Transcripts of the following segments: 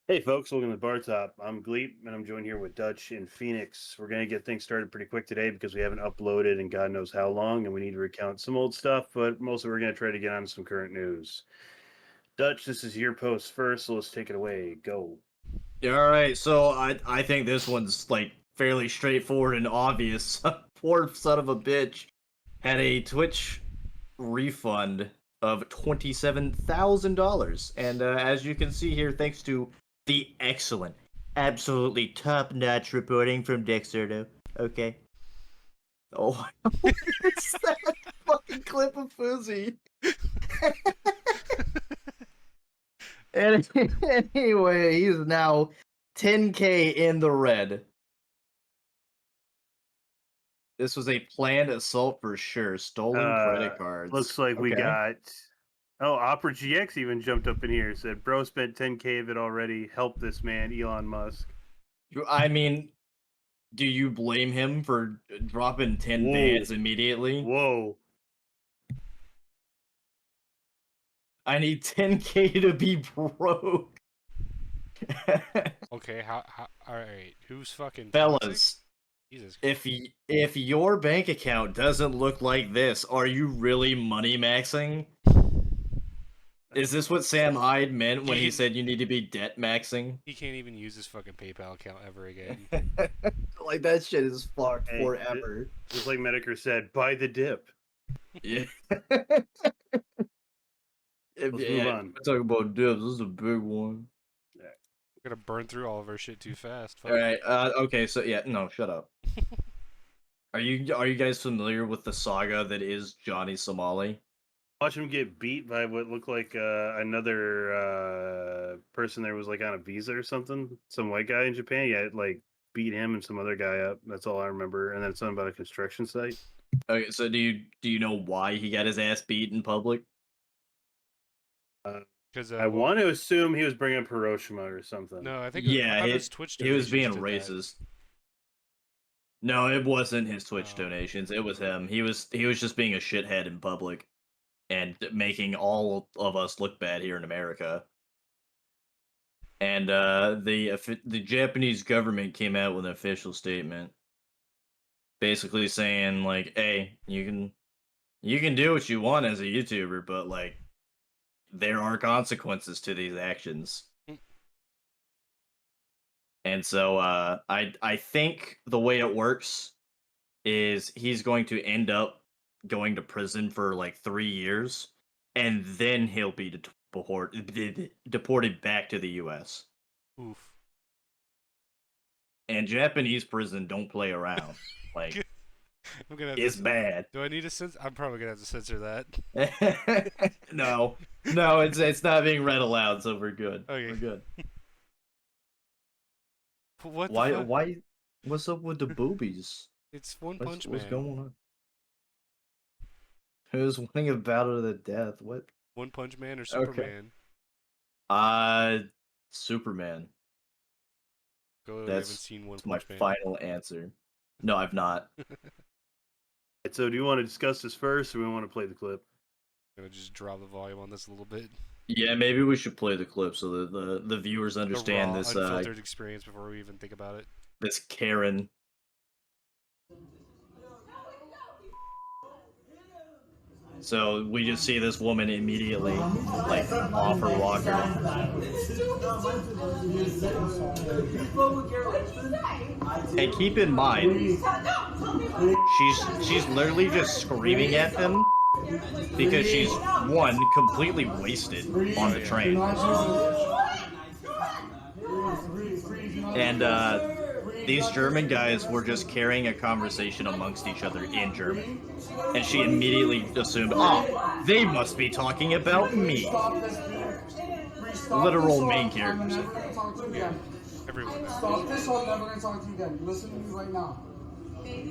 Hey folks, welcome to Bartop. I'm Gleep and I'm joined here with Dutch and Phoenix. We're gonna get things started pretty quick today because we haven't uploaded in God knows how long and we need to recount some old stuff, but mostly we're gonna try to get on some current news. Dutch, this is your post first, so let's take it away. Go. Yeah, all right. So I think this one's like fairly straightforward and obvious. Poor son of a bitch had a Twitch refund of $27,000, and as you can see here, thanks to the excellent, absolutely top-notch reporting from Dexerto. Okay. Oh, it's that fucking clip of Fuzzy. And anyway, he's now 10K in the red. This was a planned assault for sure. Stolen credit cards. Looks like we Okay. got Opera GX even jumped up in here, said bro spent 10K of it already. Help this man, Elon Musk. I mean, do you blame him for dropping 10 Whoa. bands immediately? Whoa. I need 10K to be broke. Okay, all right, who's fucking toxic? Fellas, Jesus. if your bank account doesn't look like this, are you really money maxing? Is this what Sam Hyde meant when he said you need to be debt maxing? He can't even use his fucking PayPal account ever again. Like, that shit is fucked Hey, forever. Just like Medicare said, buy the dip. Yeah. Let's move on. Talk about dips. This is a big one. We're gonna burn through all of our shit too fast. Fuck. All right. Okay. So yeah. No. Shut up. Are you guys familiar with the saga that is Johnny Somali? Watch him get beat by what looked like another person there was like on a visa or something. Some white guy in Japan. Yeah, like beat him and some other guy up. That's all I remember. And then something about a construction site. Okay. So do you know why he got his ass beat in public? Because I want to assume he was bringing up Hiroshima or something. No, I think Yeah, it was Twitch. he was being donations did that. racist. No, it wasn't his Twitch Oh. donations. It was him. He was just being a shithead in public and making all of us look bad here in America. And the Japanese government came out with an official statement, basically saying like, "Hey, you can do what you want as a YouTuber, but like, there are consequences to these actions." And so I think the way it works is he's going to end up going to prison for like 3 years, and then he'll be deported back to the U.S. Oof. And Japanese prison don't play around. Like, I'm gonna. it's bad. Do I need to censor? I'm probably gonna have to censor that. No, it's not being read aloud, so we're good. Okay. We're good. What? The Why? fuck? Why? What's up with the boobies? It's One Punch Man. What's going on? Who's winning a battle to the death? What? One Punch Man or Superman? Superman. Go. I haven't seen One My Punch Man. final answer. No, I've not. So do you want to discuss this first or we want to play the clip? I'm gonna just drop the volume on this a little bit. Yeah, maybe we should play the clip so that the viewers understand The raw, this unfiltered experience before we even think about it. this Karen. So we just see this woman immediately like off her walker. And keep in mind, she's literally just screaming at them because she's one completely wasted on the train. And these German guys were just carrying a conversation amongst each other in German. And she immediately assumed, oh, they must be talking about me. Literal main characters. Everyone. Stop this, I'm never gonna talk to you again. Listen to me right now.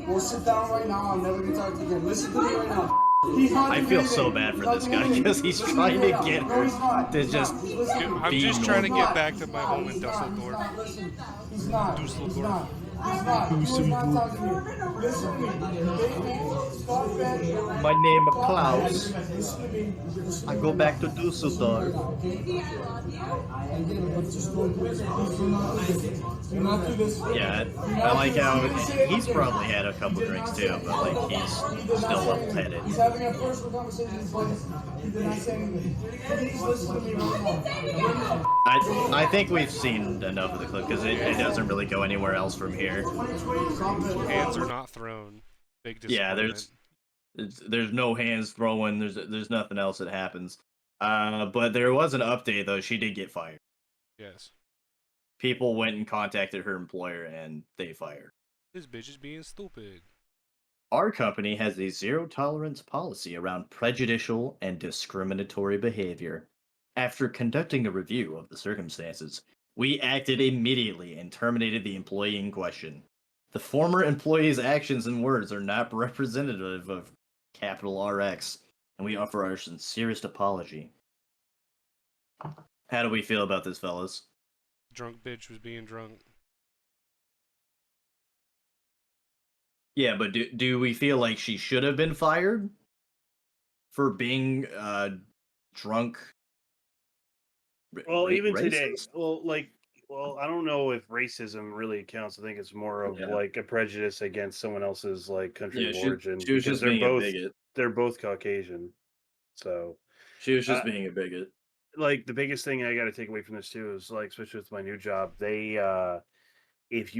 We'll sit down right now, I'm never gonna talk to you again. Listen to me right now. I feel so bad for this guy because he's trying to get her to just I'm just trying to get back to my home in Dusseldorf. Listen, he's not. Dusseldorf. He's not. He was not talking to me. Listen to me. Stop that. My name is Klaus. Listen to me. Listen to I me go right back to now. Dusseldorf. I get it, but just don't do this. Please do not do this. Do not do this. Yeah, Do I not like do this. how He didn't say he's anything. probably had a He couple did drinks not say too, but like he's anything. He did still not say level anything. headed. He's having a personal conversation with his buddies. He did not say anything. Please listen to me right now. I think we've seen enough of the clip because it doesn't really go anywhere else from here. Hands are not thrown. Big Yeah, disappointment. there's no hands throwing. There's nothing else that happens. But there was an update though. She did get fired. Yes. People went and contacted her employer and they fired. This bitch is being stupid. Our company has a zero tolerance policy around prejudicial and discriminatory behavior. After conducting a review of the circumstances, we acted immediately and terminated the employee in question. The former employee's actions and words are not representative of Capital RX, and we offer our sincerest apology. How do we feel about this, fellas? Drunk bitch was being drunk. Yeah, but do we feel like she should have been fired for being drunk? Well, even today, Racist? well, I don't know if racism really counts. I think it's more of Yeah. like a prejudice against someone else's like country Yeah, of she origin was because just being a bigot. they're both Caucasian. So, She was uh, just being a bigot. like the biggest thing I got to take away from this too is like, especially with my new job, they if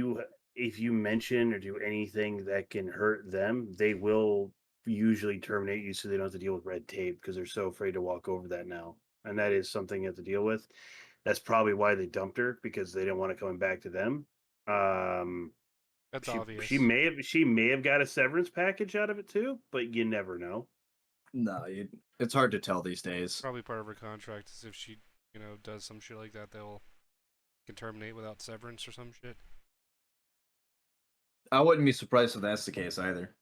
you mention or do anything that can hurt them, they will usually terminate you so they don't have to deal with red tape because they're so afraid to walk over that now. And that is something you have to deal with. That's probably why they dumped her because they didn't want it coming back to them. Um, That's she obvious. she may have got a severance package out of it too, but you never know. No, it's hard to tell these days. Probably part of her contract is if she, does some shit like that, they'll can terminate without severance or some shit. I wouldn't be surprised if that's the case either.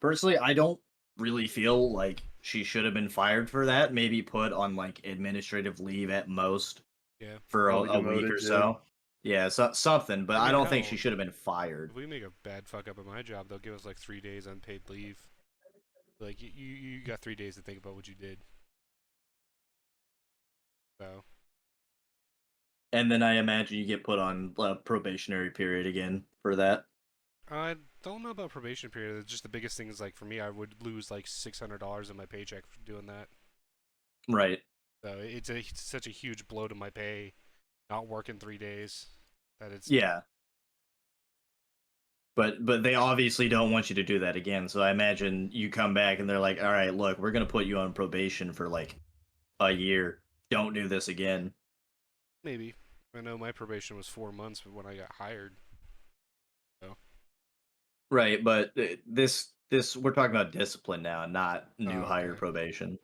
Personally, I don't really feel like she should have been fired for that. Maybe put on like administrative leave at most Yeah. for Probably a week demoted, or yeah. so. Yeah, something, but I I mean, don't think hell, she should have been fired. If we make a bad fuck up at my job, they'll give us like 3 days unpaid leave. Like you got 3 days to think about what you did. So. And then I imagine you get put on a probationary period again for that. I don't know about probation period. Just the biggest thing is like for me, I would lose like $600 in my paycheck for doing that. Right. So it's such a huge blow to my pay, not working 3 days. That it's Yeah. But they obviously don't want you to do that again. So I imagine you come back and they're like, "All right, look, we're gonna put you on probation for like a year. Don't do this again." maybe. I know my probation was 4 months when I got hired. So. Right, but this we're talking about discipline now, not new hire Okay. probation.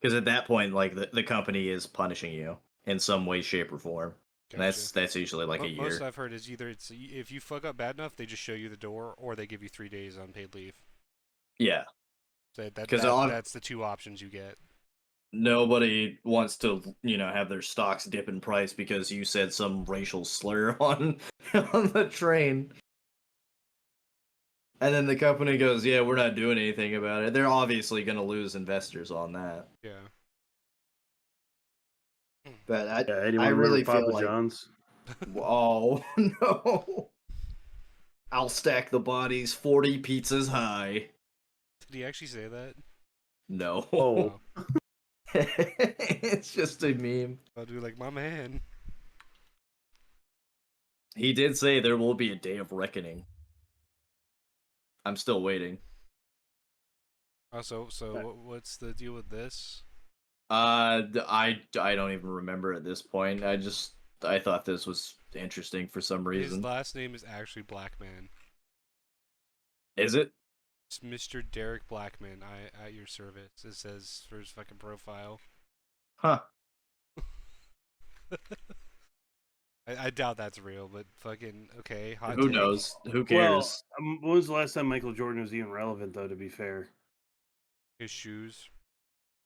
Because at that point, like the company is punishing you in some way, shape, or form. And Gotcha. that's usually like a Most year. I've heard is either it's if you fuck up bad enough, they just show you the door, or they give you 3 days unpaid leave. Yeah, So because that's the two options you get. nobody wants to have their stocks dip in price because you said some racial slur on on the train. And then the company goes, "Yeah, we're not doing anything about it." They're obviously going to lose investors on that. Yeah. But Yeah, I anyone remember really feel Papa like, John's? oh no, I'll stack the bodies 40 pizzas high. Did he actually say that? No, Oh, it's just a meme. I'll do like my man. He did say there will be a day of reckoning. I'm still waiting. So what's the deal with this? I don't even remember at this point. I thought this was interesting for some reason. His last name is actually Blackman. Is it? It's Mr. Derek Blackman. At your service. It says for his fucking profile. Huh. I doubt that's real, but fucking okay. Hot Who take. knows? Who well, cares? when was the last time Michael Jordan was even relevant, though? To be fair, His shoes.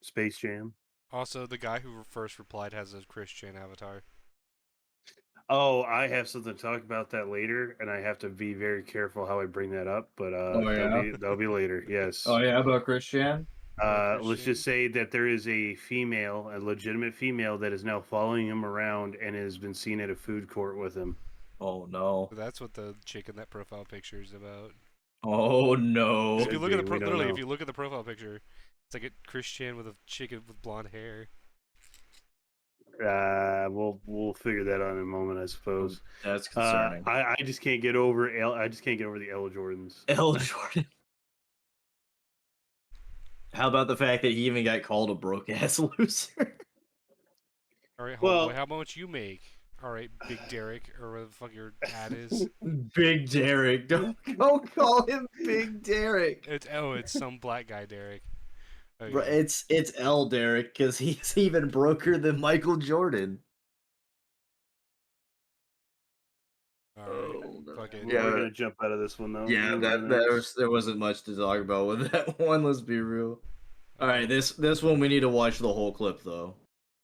Space Jam. Also, the guy who first replied has a Chris Chan avatar. Oh, I have something to talk about that later, and I have to be very careful how I bring that up. But that'll be later. Yes. Oh yeah, about Christian? Let's just say that there is a female, a legitimate female, that is now following him around and has been seen at a food court with him. Oh no. So that's what the chick in that profile picture is about. Oh no. If you look at the we don't literally, know. if you look at the profile picture, it's like a Christian with a chicken with blonde hair. We'll figure that out in a moment, I suppose. That's concerning. I just can't get over I just can't get over the L Jordans. L. Jordan. How about the fact that he even got called a broke ass loser? All right, Well- homeboy, how much you make? All right, Big Derek, or whatever the fuck your ad is. Big Derek. Don't call him Big Derek. It's some black guy Derek. Okay. Bro, it's L Derek because he's even broker than Michael Jordan. All right, fuck it. Yeah. We're gonna jump out of this one though. Yeah, there wasn't much to talk about with that one. Let's be real. All right, this one we need to watch the whole clip though.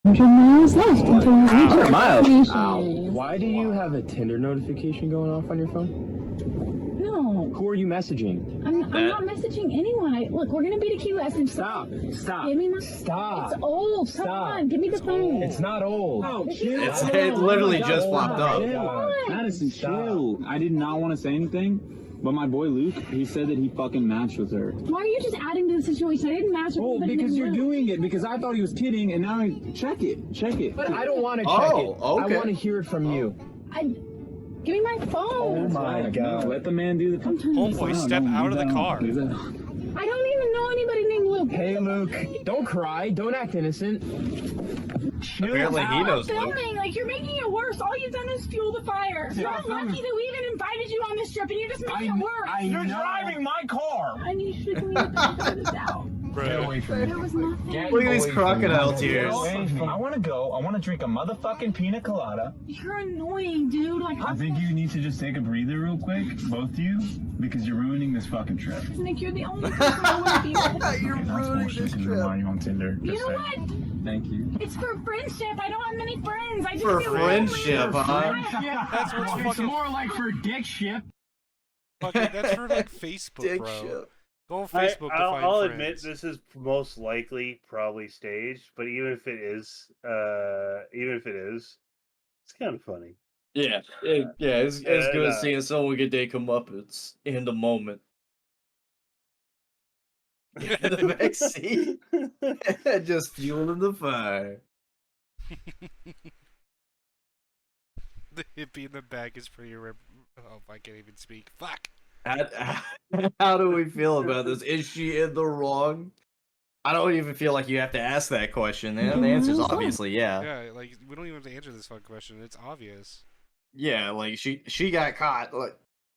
100 miles left until you reach your destination. Why do you have a Tinder notification going off on your phone? No, Who are you messaging? I'm not messaging anyone. Look, we're gonna be to Key West and Stop. Give me my. Stop. It's old. Come on, give me the phone. It's not old. Oh, It literally just popped up. Madison, chill. I did not want to say anything, but my boy Luke, he said that he fucking matched with her. Why are you just adding to the situation? I didn't match with Oh, anybody because named you're Luke. doing it, because I thought he was kidding, and now check it. But I don't want to check Oh, it. okay. I want to hear it from you. Give me my phone. Oh my god. Let the man do the. Homeboy, step out of the car. I don't even know anybody named Luke. Hey Luke, don't cry. Don't act innocent. Chill Apparently he out. knows Luke. Filming, like you're making it worse. All you've done is fuel the fire. You're not lucky that we even invited you on this trip, and you're just making it worse. You're driving my car. I need you to give me the benefit of the doubt. Bro. There was nothing. Look at these crocodile tears. I want to go. I want to drink a motherfucking pina colada. You're annoying, dude. Like, I think you need to just take a breather real quick, both of you, because you're ruining this fucking trip. Nick, you're the only person I want to be with. You're ruining this trip. Why are you on Tinder? You know what? Thank you. It's for friendship. I don't have many friends. I just For feel friendship, lonely. huh? That's what's fucking. more like for dick shit. Fucking, that's for like Facebook, Dick bro. shit. Go on Facebook to find I'll friends. admit this is most likely probably staged, but even if it is, it's kind of funny. Yeah, it's good And, seeing someone get their comeuppance in the moment. Yeah, the back seat. Just fueling the fire. The hippie in the back is pretty. Oh, I can't even speak. Fuck. How do we feel about this? Is she in the wrong? I don't even feel like you have to ask that question. The answer is obviously yeah. Yeah, like we don't even have to answer this fucking question. It's obvious. Yeah, like she got caught like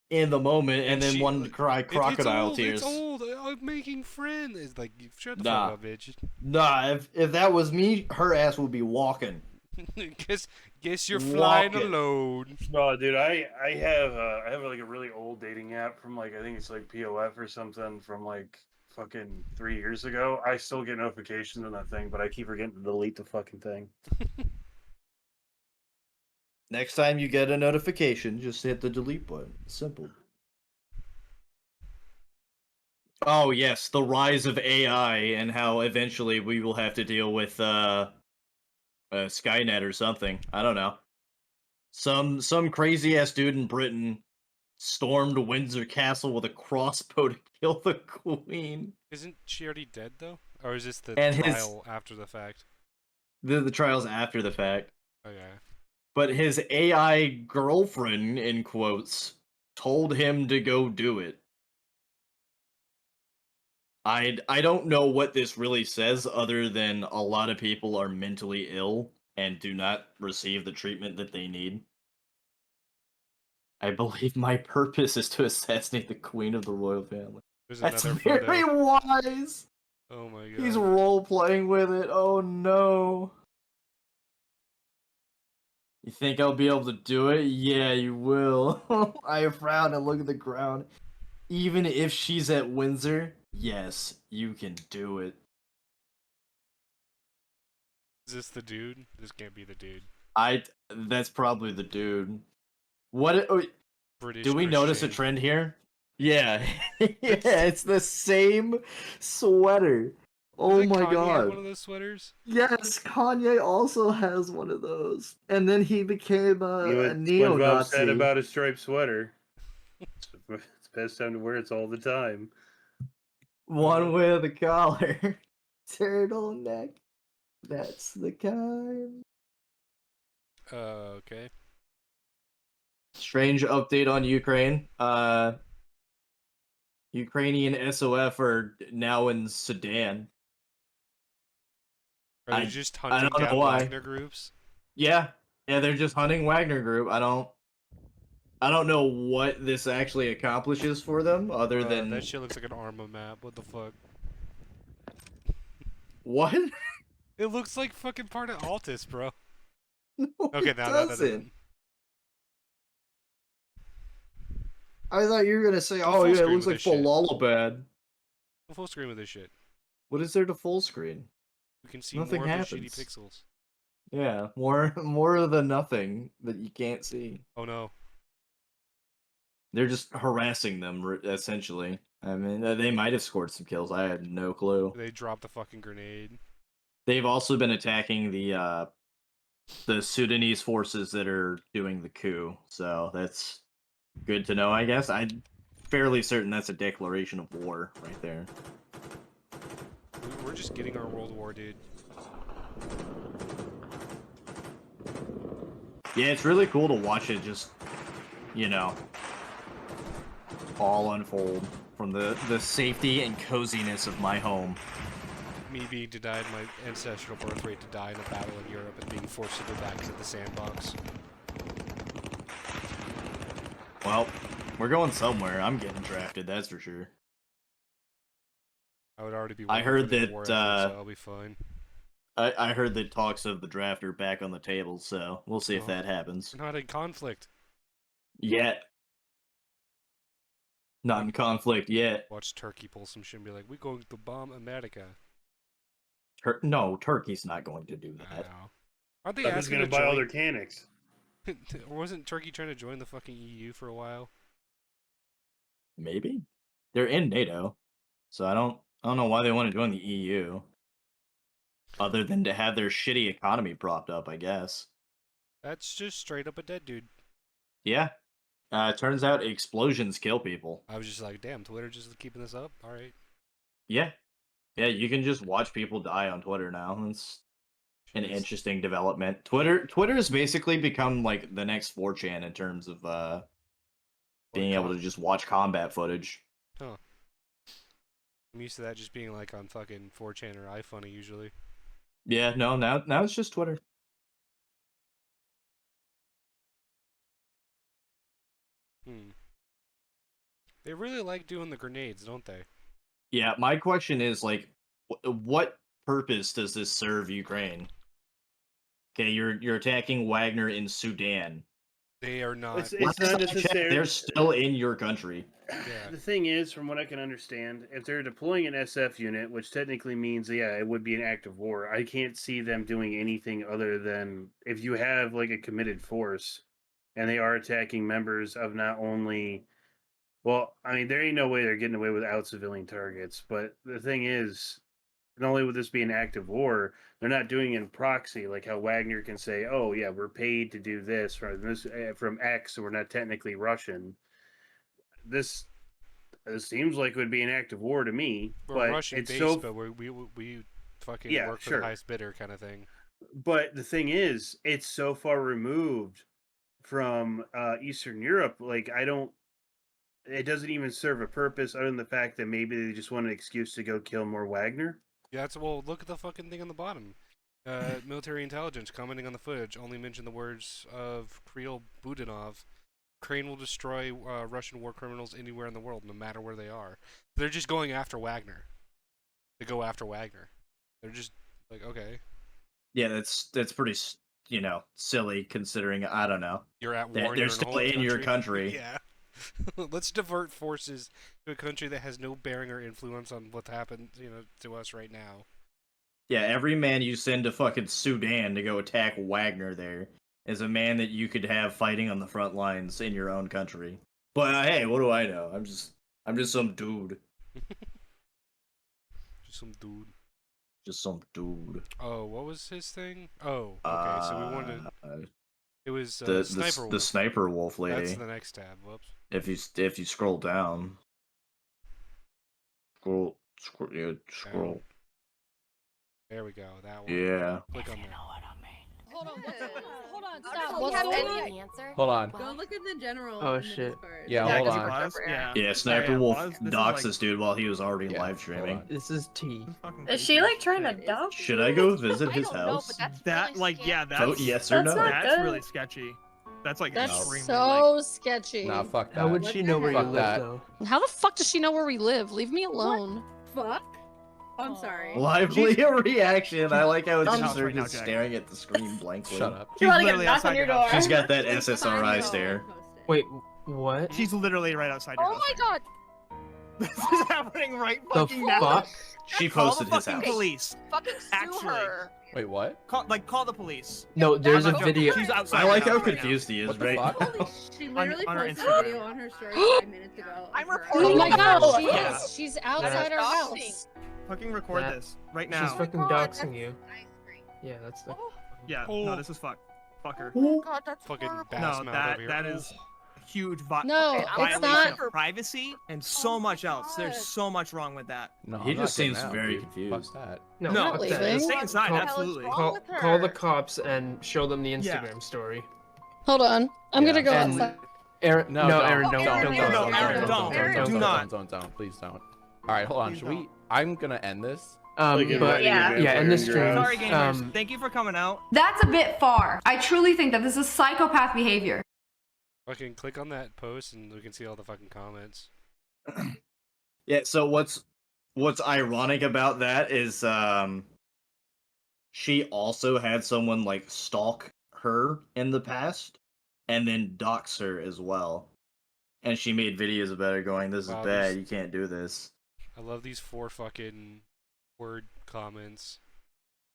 in the moment and then she- wanted to cry crocodile it's tears. old. I'm making friends. It's like shut the Nah. fuck up, bitch. Nah, if that was me, her ass would be walking. guess you're flying Walking. alone. No, dude, I have like a really old dating app from like I think it's like POF or something from like fucking 3 years ago. I still get notifications on that thing, but I keep forgetting to delete the fucking thing. Next time you get a notification, just hit the delete button. Simple. Oh yes, the rise of AI and how eventually we will have to deal with Skynet or something. I don't know. Some crazy ass dude in Britain stormed Windsor Castle with a crossbow to kill the queen. Isn't she already dead though? Or is this the And his- trial after the fact? The trials after the fact. Okay. But his AI girlfriend, in quotes, told him to go do it. I don't know what this really says other than a lot of people are mentally ill and do not receive the treatment that they need. I believe my purpose is to assassinate the queen of the royal family. There's That's another very photo. wise. Oh my god. He's role playing with it. Oh no. You think I'll be able to do it? Yeah, you will. I frown and look at the ground. Even if she's at Windsor, yes, you can do it. Is this the dude? This can't be the dude. That's probably the dude. What? British. Do we notice a Christian. trend here? Yeah, yeah, it's the same sweater. Oh Doesn't my Kanye have god. one of those sweaters? Yes, Kanye also has one of those, and then he became You know a what SpongeBob said neo-Nazi. about a striped sweater? It's the best time to wear it all the time. One with a collar, turtleneck. That's the kind. Okay. Strange update on Ukraine. Ukrainian SOF are now in Sudan. Are they I- just I hunting don't know down why. Wagner groups? Yeah, they're just hunting Wagner Group. I don't know what this actually accomplishes for them, other than That shit looks like an Arma map. What the fuck? what? It looks like fucking part of Altus, bro. No, Okay, it now that doesn't. doesn't. I thought you were gonna say, Go "Oh full yeah, it screen looks with like this shit. Falalabad." Go full screen with this shit. What is there to full screen? We can see Nothing more of the shitty happens. pixels. Yeah, more of the nothing that you can't see. Oh no. They're just harassing them, essentially. I mean, they might have scored some kills. I had no clue. They dropped the fucking grenade. They've also been attacking the Sudanese forces that are doing the coup. So that's good to know, I guess. I'm fairly certain that's a declaration of war right there. We're just getting our World War, dude. Yeah, it's really cool to watch it just, all unfold from the safety and coziness of my home. Me being denied my ancestral birthright to die in a battle in Europe and being forced to go back to the sandbox. Well, we're going somewhere. I'm getting drafted, that's for sure. I would already be. I heard for the that, war effort, so I'll be fine. I heard that talks of the draft are back on the table, so we'll see if that happens. We're not in conflict. Yet. Not in conflict yet. Watch Turkey pull some shit and be like, "We're going to bomb America." No, Turkey's not going to do I that. know. Aren't they Who's asking going to to buy all join? their canics? Wasn't Turkey trying to join the fucking EU for a while? Maybe. They're in NATO. So I don't know why they want to join the EU. Other than to have their shitty economy propped up, I guess. That's just straight up a dead dude. Yeah. Turns out explosions kill people. I was just like, damn, Twitter just keeping this up? Alright. Yeah. Yeah, you can just watch people die on Twitter now. It's an interesting development. Twitter has basically become like the next 4chan in terms of being able to just watch combat footage. Huh. I'm used to that just being like on fucking 4chan or iFunny usually. Yeah, no, now it's just Twitter. They really like doing the grenades, don't they? Yeah, my question is like, what purpose does this serve Ukraine? Okay, you're attacking Wagner in Sudan. They are not. It's not necessary. They're still in your country. Yeah. The thing is, from what I can understand, if they're deploying an SF unit, which technically means, yeah, it would be an act of war, I can't see them doing anything other than if you have like a committed force and they are attacking members of not only, well, I mean, there ain't no way they're getting away without civilian targets, but the thing is, not only would this be an act of war, they're not doing it in proxy, like how Wagner can say, "Oh yeah, we're paid to do this from X, so we're not technically Russian." This seems like it would be an act of war to me, We're but Russian it's based, so. but we fucking Yeah, work for sure. the highest bidder kind of thing. But the thing is, it's so far removed from Eastern Europe. Like I don't. It doesn't even serve a purpose other than the fact that maybe they just want an excuse to go kill more Wagner. Yeah, well, look at the fucking thing on the bottom. Military intelligence commenting on the footage only mentioned the words of Kirill Budanov. Ukraine will destroy Russian war criminals anywhere in the world, no matter where they are. They're just going after Wagner. They go after Wagner. They're just like, okay. Yeah, that's pretty, silly considering, I don't know. You're at war. They're still in your country. Yeah. Let's divert forces to a country that has no bearing or influence on what happened, to us right now. Yeah, every man you send to fucking Sudan to go attack Wagner there is a man that you could have fighting on the front lines in your own country. But hey, what do I know? I'm just some dude. Just some dude. Just some dude. Oh, what was his thing? Oh, okay. So we wanted. It was The sniper wolf. the sniper wolf lady. That's the next tab. Whoops. If you scroll down, scroll. There we go. That one. Yeah. Click on that. Hold on, hold on, Stop. stop. What's What's going going on? on? Answer. Hold on. Go look at the general. Oh, in the shit. Discord. Yeah, hold on. Yeah, Sniper yeah, Wolf pause. This is doxed like- this dude while he was already Yeah, live streaming. This is T. Is she like trying to dox? Should I go visit I his don't know, house? but that's That really like yeah, scary. Vote that's yes or That's no. not that's good. really sketchy. That's like That's extremely so sketchy. Nah, fuck that. How would she know where you Fuck live, that. though? How the fuck does she know where we live? Leave me alone. Fuck. I'm sorry. Lively reaction. I like how it's Don't just house her right now, just Jack. staring at the screen blankly. Shut up. She's You wanna get literally knocked outside on your your house. door? She's got that It's SSRI fine, stare. I'll post it. Wait, what? She's literally right outside your Oh house. my god. This is happening right The fucking now. fuck? She Call the posted his fucking house. police. Fucking sue Actually. her. Wait, what? Call the police. No, there's I'm a not joking. video. She's outside I your like how house right now. confused he is What the right fuck? now. She literally on her posted Instagram. a video on her story 5 minutes ago. of I'm her reporting outside. Oh my god, Oh, she yeah. is. She's outside her Doxing. house. Fucking record That- this right She's now. fucking God, doxing you. Yeah, that's the. Yeah, Oh. no, this is fuck. Fuck her. Oh god, that's Fucking horrible. bass No, mouth that over here. that is huge No, okay, it's violation not. of privacy and so much else. There's God. so much wrong with that. No, He I'm just not getting seems out, very dude. confused. Fuck that. No, No, fuck not that. leaving. stay inside. Call- Absolutely. wrong Call, with her? call the cops and show them the Yeah. Instagram story. Hold on. I'm Yeah. gonna go And- outside. Aaron, No, no, don't, Aaron, don't, don't, don't, don't, don't, no, don't, Aaron, don't, don't. don't, Do don't, not. Don't, please don't. All right, hold on. Please Should we? I'm gonna end this. Like But inviting a yeah. yeah, in the vampire stream. your house. Sorry, gamers. Um, Thank you for coming out. That's a bit far. I truly think that this is psychopath behavior. Fucking click on that post and we can see all the fucking comments. Yeah, so what's ironic about that is she also had someone like stalk her in the past and then dox her as well. And she made videos about it going, "This is Wow, bad, these- you can't do this." I love these 4 fucking word comments.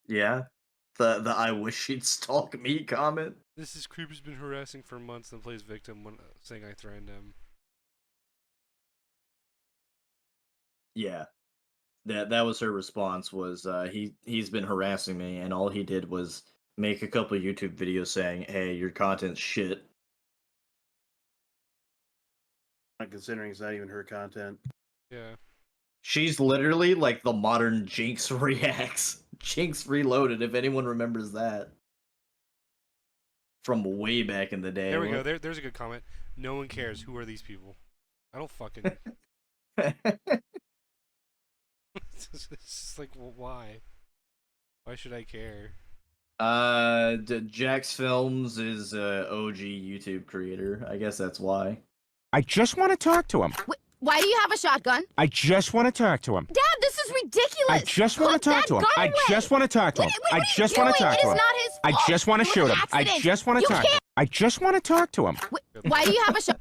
Yeah. The I wish she'd stalk me comment. This creep has been harassing for months and plays victim when saying I threatened him. Yeah. That was her response was he's been harassing me and all he did was make a couple YouTube videos saying, "Hey, your content's shit." Considering it's not even her content. Yeah. She's literally like the modern Jinx reacts. Jinx Reloaded, if anyone remembers that. From way back in the day. There we go. There's a good comment. No one cares. Who are these people? I don't fucking. It's just like, well, why? Why should I care? Jax Films is OG YouTube creator. I guess that's why. I just want to talk to him. Why do you have a shotgun? I just want to talk to him. Dad, this is ridiculous. I just want to talk to him. I just want to talk to him. I just want to talk to him. I just want to shoot him. I just want to talk. I just want to talk to him. Why do you have a shot?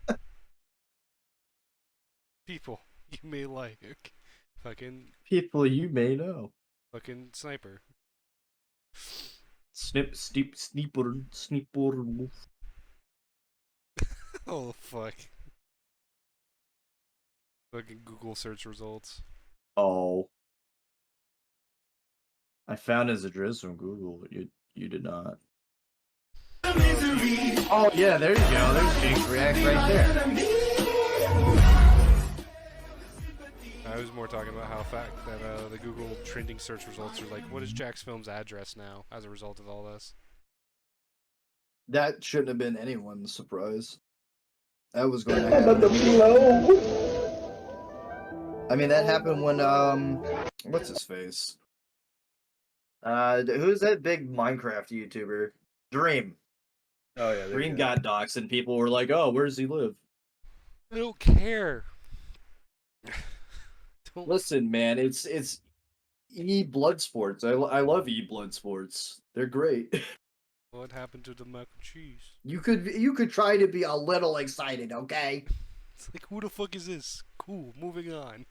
People you may like. Fucking People you may know. fucking sniper. Sniper. Oh fuck. Fucking Google search results. Oh. I found his address from Google, but you did not. Oh yeah, there you go. There's Jinx Reacts right there. I was more talking about how fact that the Google trending search results are like, what is Jax Film's address now as a result of all this? That shouldn't have been anyone's surprise. That was going to happen. I mean, that happened when, what's his face? Who's that big Minecraft YouTuber? Dream. Oh yeah, Dream got doxxed and people were like, oh, where does he live? I don't care. Don't Listen, man, it's E Blood Sports. I love E Blood Sports. They're great. What happened to the mac and cheese? You could try to be a little excited, okay? It's like, who the fuck is this? Cool, moving on.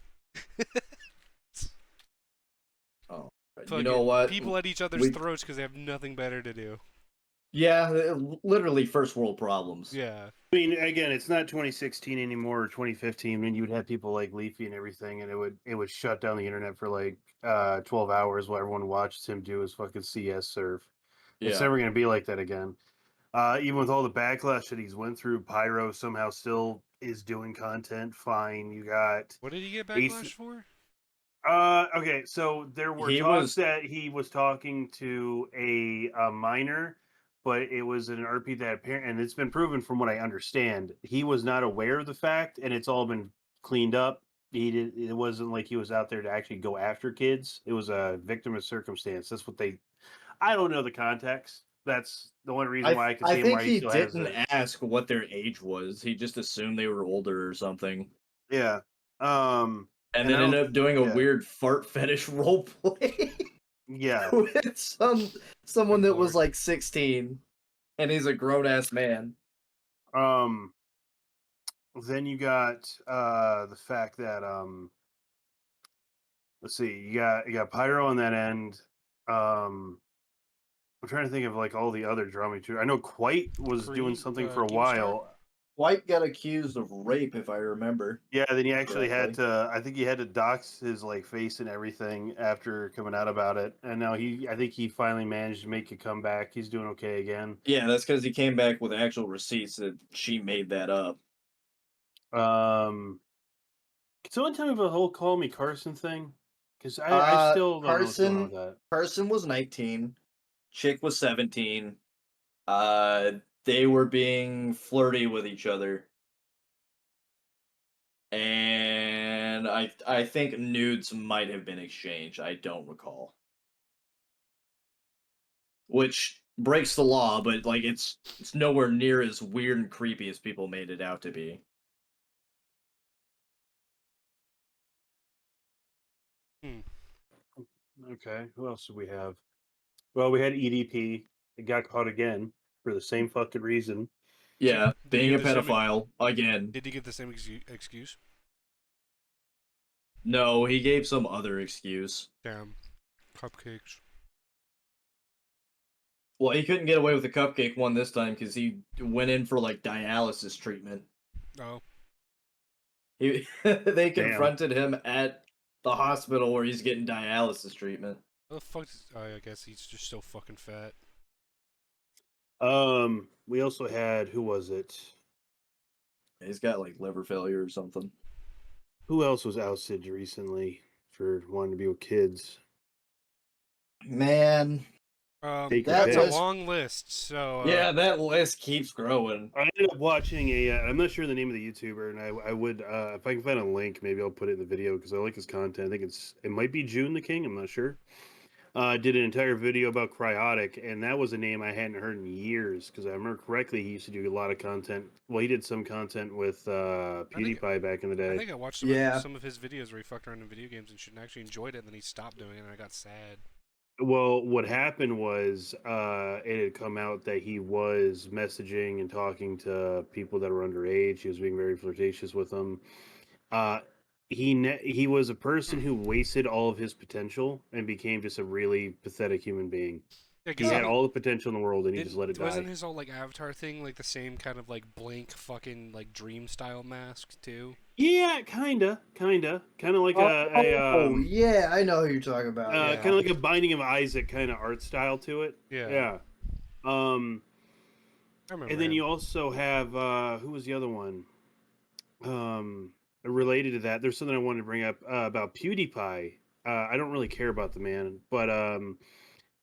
Oh, you Fucking know what? People at each other's We- throats because they have nothing better to do. Yeah, literally first world problems. Yeah. I mean, again, it's not 2016 anymore or 2015 when you would have people like Leafy and everything, and it would shut down the internet for like 12 hours while everyone watched him do his fucking CS surf. It's Yeah. never going to be like that again. Even with all the backlash that he's went through, Pyro somehow still is doing content fine. You got What did he get Ace- backlash for? Okay, so there were He talks was- that he was talking to a minor, but it was an RP that apparent, and it's been proven from what I understand, he was not aware of the fact, and it's all been cleaned up. He did. It wasn't like he was out there to actually go after kids. It was a victim of circumstance. That's what they. I don't know the context. That's the only reason why I can see him think why he he still has didn't it. ask what their age was. He just assumed they were older or something. Yeah. And I then ended don't- up doing a yeah. weird fart fetish role play Yeah. with someone that was Lord. like 16, and he's a grown ass man. Then you got the fact that let's see, you got Pyro on that end. I'm trying to think of like all the other drama too. I know Quite was doing something for a Keemstar? while. White got accused of rape, if I remember. Yeah, then he actually had correctly. to. I think he had to dox his like face and everything after coming out about it. And now I think he finally managed to make a comeback. He's doing okay again. Yeah, that's because he came back with actual receipts that she made that up. Can someone tell me about the whole "Call Me Carson" thing? Because I still don't know what's going on with that. Carson was 19, Chick was 17. They were being flirty with each other. And I think nudes might have been exchanged. I don't recall. Which breaks the law, but like it's nowhere near as weird and creepy as people made it out to be. Okay, who else do we have? Well, we had EDP. It got caught again for the same fucking reason. Yeah, Did he being a get the same- pedophile again. Did he get the same excuse? No, he gave some other excuse. Damn. Cupcakes. Well, he couldn't get away with the cupcake one this time because he went in for like dialysis treatment. Oh. They confronted him at the hospital where he's getting dialysis treatment. What the fuck? I guess he's just so fucking fat. We also had, who was it? He's got like liver failure or something. Who else was ousted recently for wanting to be with kids? Man, Take your That's a pick. long list. So yeah, that list keeps growing. I ended up watching I'm not sure the name of the YouTuber, and I would, if I can find a link, maybe I'll put it in the video because I like his content. I think it might be June the King. I'm not sure. Did an entire video about Cryotic, and that was a name I hadn't heard in years because I remember correctly, he used to do a lot of content. Well, he did some content with PewDiePie back in the day. I think I watched some of his videos where he fucked around in video games and shit and actually enjoyed it, and then he stopped doing it, and I got sad. Well, what happened was it had come out that he was messaging and talking to people that were underage. He was being very flirtatious with them. He was a person who wasted all of his potential and became just a really pathetic human being. Yeah, He had all the potential in the world and he just let it die. Wasn't his whole like avatar thing like the same kind of like blank fucking like dream style mask too? Yeah, kind of like yeah, I know who you're talking about. kind of like a Binding of Isaac kind of art style to it. Yeah. I remember and then him. you also have who was the other one? Related to that, there's something I wanted to bring up about PewDiePie. I don't really care about the man, but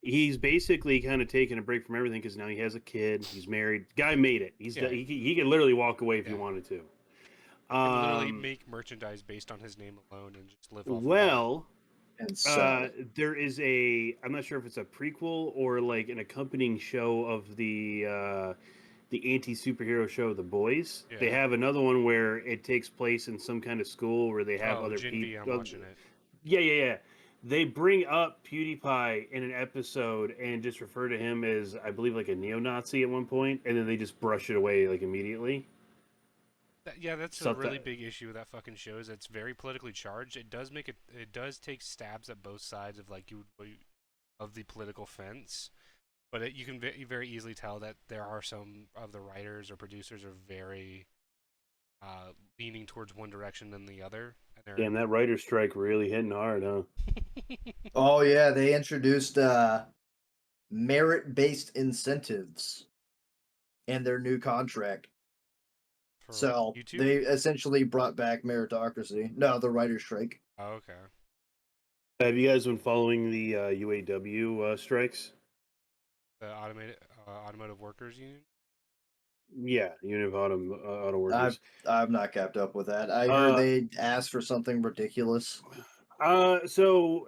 he's basically kind of taking a break from everything because now he has a kid. He's married. Guy made it. He could literally walk away if he wanted to. And literally make merchandise based on his name alone and just live off. Well, and there is I'm not sure if it's a prequel or like an accompanying show of the anti-superhero show The Boys. Yeah. They have another one where it takes place in some kind of school where they have other Gen V, people. I'm watching it. Yeah. They bring up PewDiePie in an episode and just refer to him as, I believe, like a neo-Nazi at one point, and then they just brush it away like immediately. That's a really big issue with that fucking show. Is it's very politically charged. It does it does take stabs at both sides of like of the political fence. But you can very easily tell that there are some of the writers or producers are very leaning towards one direction than the other. And Damn, that writer's strike really hitting hard, huh? Oh yeah, they introduced merit-based incentives in their new contract. So YouTube? they essentially brought back meritocracy. No, the writer's strike. Oh, okay. Have you guys been following the UAW strikes? The automotive workers union. Yeah, Union of Auto Workers. I've not kept up with that. I heard they asked for something ridiculous. So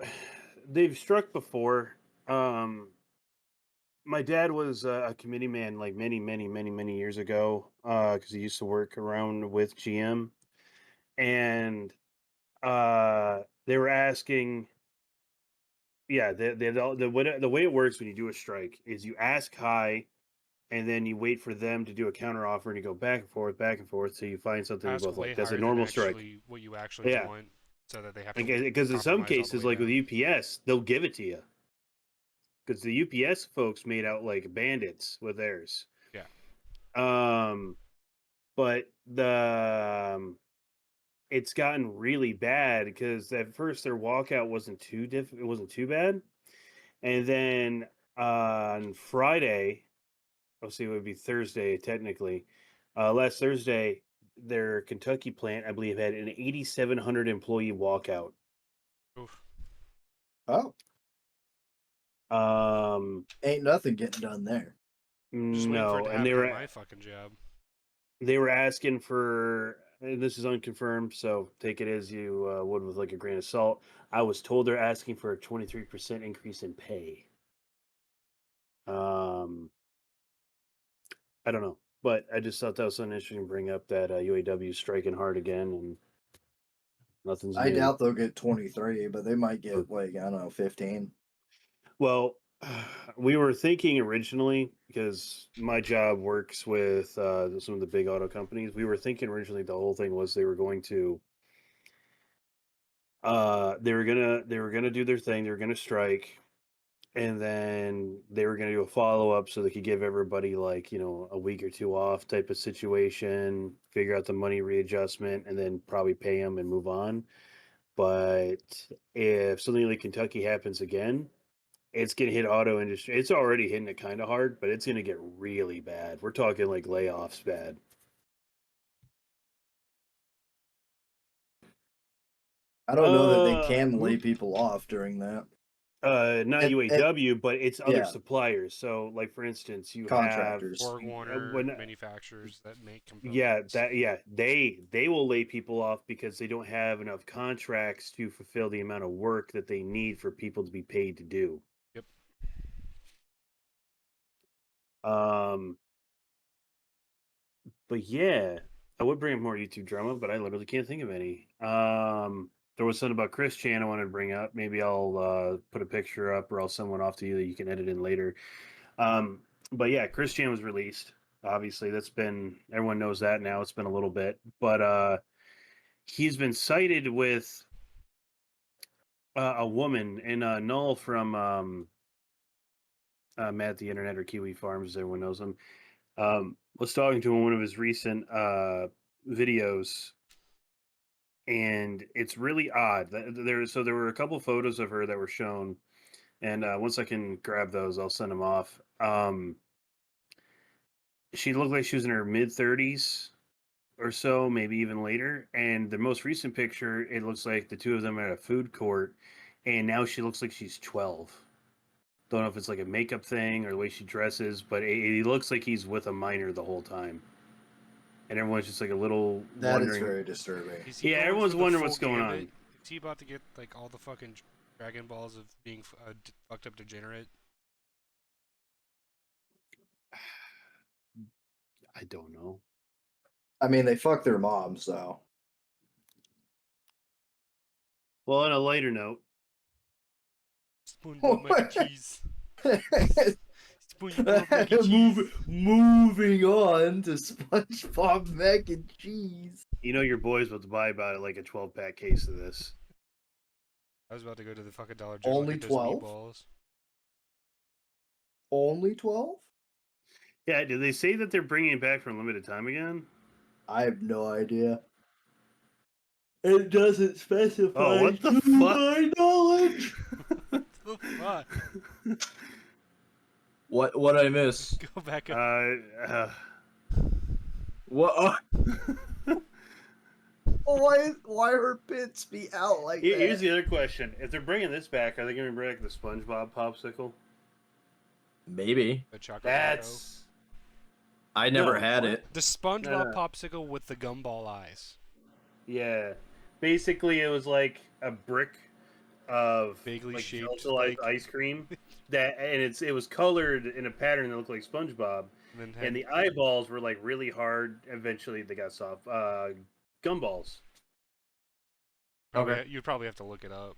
they've struck before. My dad was a committee man like many years ago because he used to work around with GM, and they were asking. Yeah, the way it works when you do a strike is you ask high, and then you wait for them to do a counter offer, and you go back and forth, so you find something you Ask both way like. That's a higher normal than strike. what you actually Yeah. want, so that they have to. Because in some compromise all the cases, way like with down. UPS, they'll give it to you. Because the UPS folks made out like bandits with theirs. Yeah. But it's gotten really bad because at first their walkout wasn't it wasn't too bad, and then on Friday, I'll see, it would be Thursday technically. Last Thursday, their Kentucky plant, I believe, had an 8,700 employee walkout. Oof. Oh. Ain't nothing getting done there. Just waiting for it No, to and happen at my fucking job. they were asking for, and this is unconfirmed, so take it as you would with like a grain of salt. I was told they're asking for a 23% increase in pay. I don't know, but I just thought that was something interesting to bring up, that UAW is striking hard again, and nothing's I new. doubt they'll get 23, but they might get like, I don't know, 15. Well, we were thinking originally, because my job works with some of the big auto companies. We were thinking originally the whole thing was they were going to they were gonna do their thing, they were gonna strike, and then they were gonna do a follow-up so they could give everybody, like, a week or two off type of situation, figure out the money readjustment, and then probably pay them and move on. But if something like Kentucky happens again, it's gonna hit auto industry. It's already hitting it kind of hard, but it's gonna get really bad. We're talking like layoffs bad. I don't know that they can lay people off during that. Not UAW, but it's other yeah. suppliers. So, like, for instance, you Contractors. Borg have Warner manufacturers that make components. they will lay people off because they don't have enough contracts to fulfill the amount of work that they need for people to be paid to do. Yep. But yeah, I would bring up more YouTube drama, but I literally can't think of any. There was something about Chris Chan I wanted to bring up. Maybe I'll put a picture up, or I'll send one off to you that you can edit in later. But yeah, Chris Chan was released. Obviously, everyone knows that now. It's been a little bit, but he's been cited with a woman in Null from Matt the Internet, or Kiwi Farms, as everyone knows him. Was talking to him in one of his recent videos, and it's really odd. There were a couple photos of her that were shown, and once I can grab those, I'll send them off. She looked like she was in her mid-30s or so, maybe even later. And the most recent picture, it looks like the two of them are at a food court, and now she looks like she's 12. Don't know if it's like a makeup thing or the way she dresses, but it looks like he's with a minor the whole time. And everyone's just like a little wondering. That is very disturbing. Yeah, everyone's wondering what's going on. Is he about to get like all the fucking Dragon Balls of being fucked up degenerate? I don't know. I mean, they fucked their mom, so. Well, on a lighter note. SpongeBob mac and cheese. SpongeBob mac and cheese. Moving on to SpongeBob mac and cheese. You know your boy's about to buy about like a 12-pack case of this. I was about to go to the fucking Dollar General. Only 12? Only 12? Yeah, did they say that they're bringing it back for a limited time again? I have no idea. It doesn't specify. Oh, what the to fuck? my knowledge. What the fuck? What I miss? Go back up. What? Why are bits be out like that? Here's the other question: if they're bringing this back, are they going to bring back the SpongeBob popsicle? Maybe. The chocolate That's. I never No, had what? it. The SpongeBob No. popsicle with the gumball eyes. Yeah, basically, it was like a brick of Vaguely like shaped, gelatinized like- ice cream and it was colored in a pattern that looked like SpongeBob, And, then and the eyeballs were like really hard. Eventually, they got soft. Gumballs. probably, you'd probably have to look it up.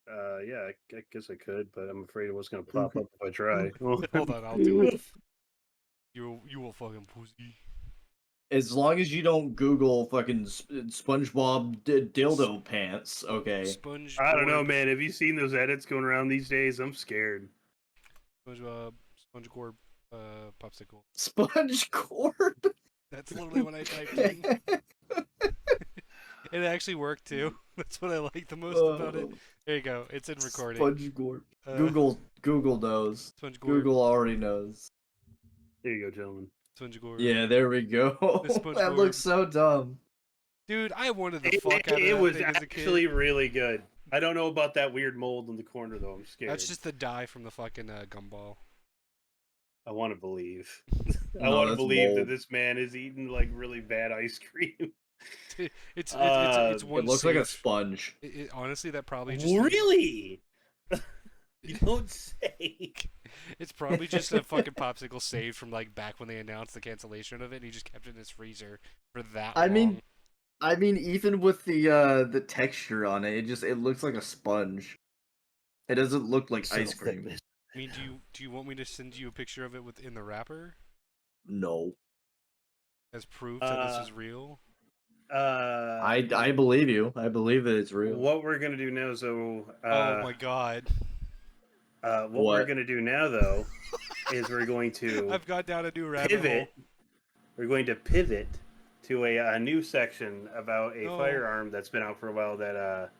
Yeah, I guess I could, but I'm afraid it wasn't gonna pop up if I try. Hold on, I'll do it. You will fucking pussy. As long as you don't Google fucking SpongeBob dildo pants, okay? Sponge. I don't know, man. Have you seen those edits going around these days? I'm scared. SpongeBob, popsicle. SpongeBob. That's literally what I typed in. It actually worked too. That's what I like the most about it. There you go. It's in recording. SpongeBob. Uh, Google knows. SpongeBob. Google already knows. There you go, gentlemen. SpongeBob. Yeah, there we go. That looks so dumb. Dude, I wanted the fuck out of It that was thing as a kid. actually really good. I don't know about that weird mold in the corner though. I'm scared. That's just the dye from the fucking gumball. I want to believe. I No, want to that's believe mold. that this man is eating like really bad ice cream. It's It one. looks like a safe- sponge. Honestly, that probably just Really? You don't say. It's probably just a fucking popsicle saved from like back when they announced the cancellation of it, and he just kept it in his freezer for that long. I mean, even with the texture on it, it looks like a sponge. It doesn't look like ice cream. I mean, do you want me to send you a picture of it within the wrapper No. as proof that this is real? I believe you. I believe that it's real. What we're gonna do now, so Oh my god. what we're What? gonna do now, though, is we're going to I've got down a new rabbit pivot. We're going to pivot to a new section about a No. firearm that's been out for a while that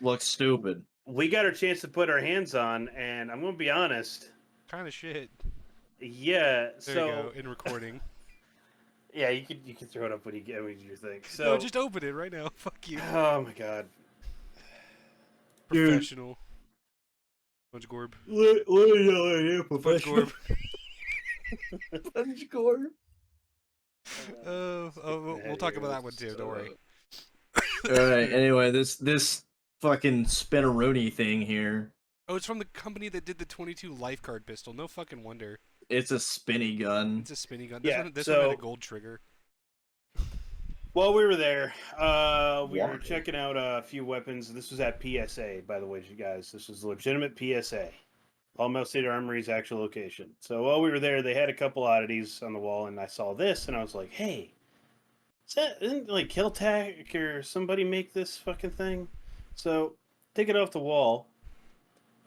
Looks stupid. we got our chance to put our hands on, and I'm gonna be honest. Kind of shit. Yeah. There so you go, in recording. yeah, you could throw it up when you get when you think. So No, just open it right now. Fuck you. Oh my god. Professional. SpongeGorb. What are you here, SpongeGorb. SpongeGorb. We'll talk about that one too. Don't worry. Alright, anyway, this fucking spinneroonie thing here. Oh, it's from the company that did the 22 life card pistol. No fucking wonder. It's a spinny gun. It's a spinning gun. Yeah, This one had so- a gold trigger. While we were there, we were checking out a few weapons. This was at PSA, by the way, you guys. This was a legitimate PSA. Palmetto State Armory's actual location. So while we were there, they had a couple oddities on the wall, and I saw this, and I was like, hey, didn't like Killtack or somebody make this fucking thing? So take it off the wall.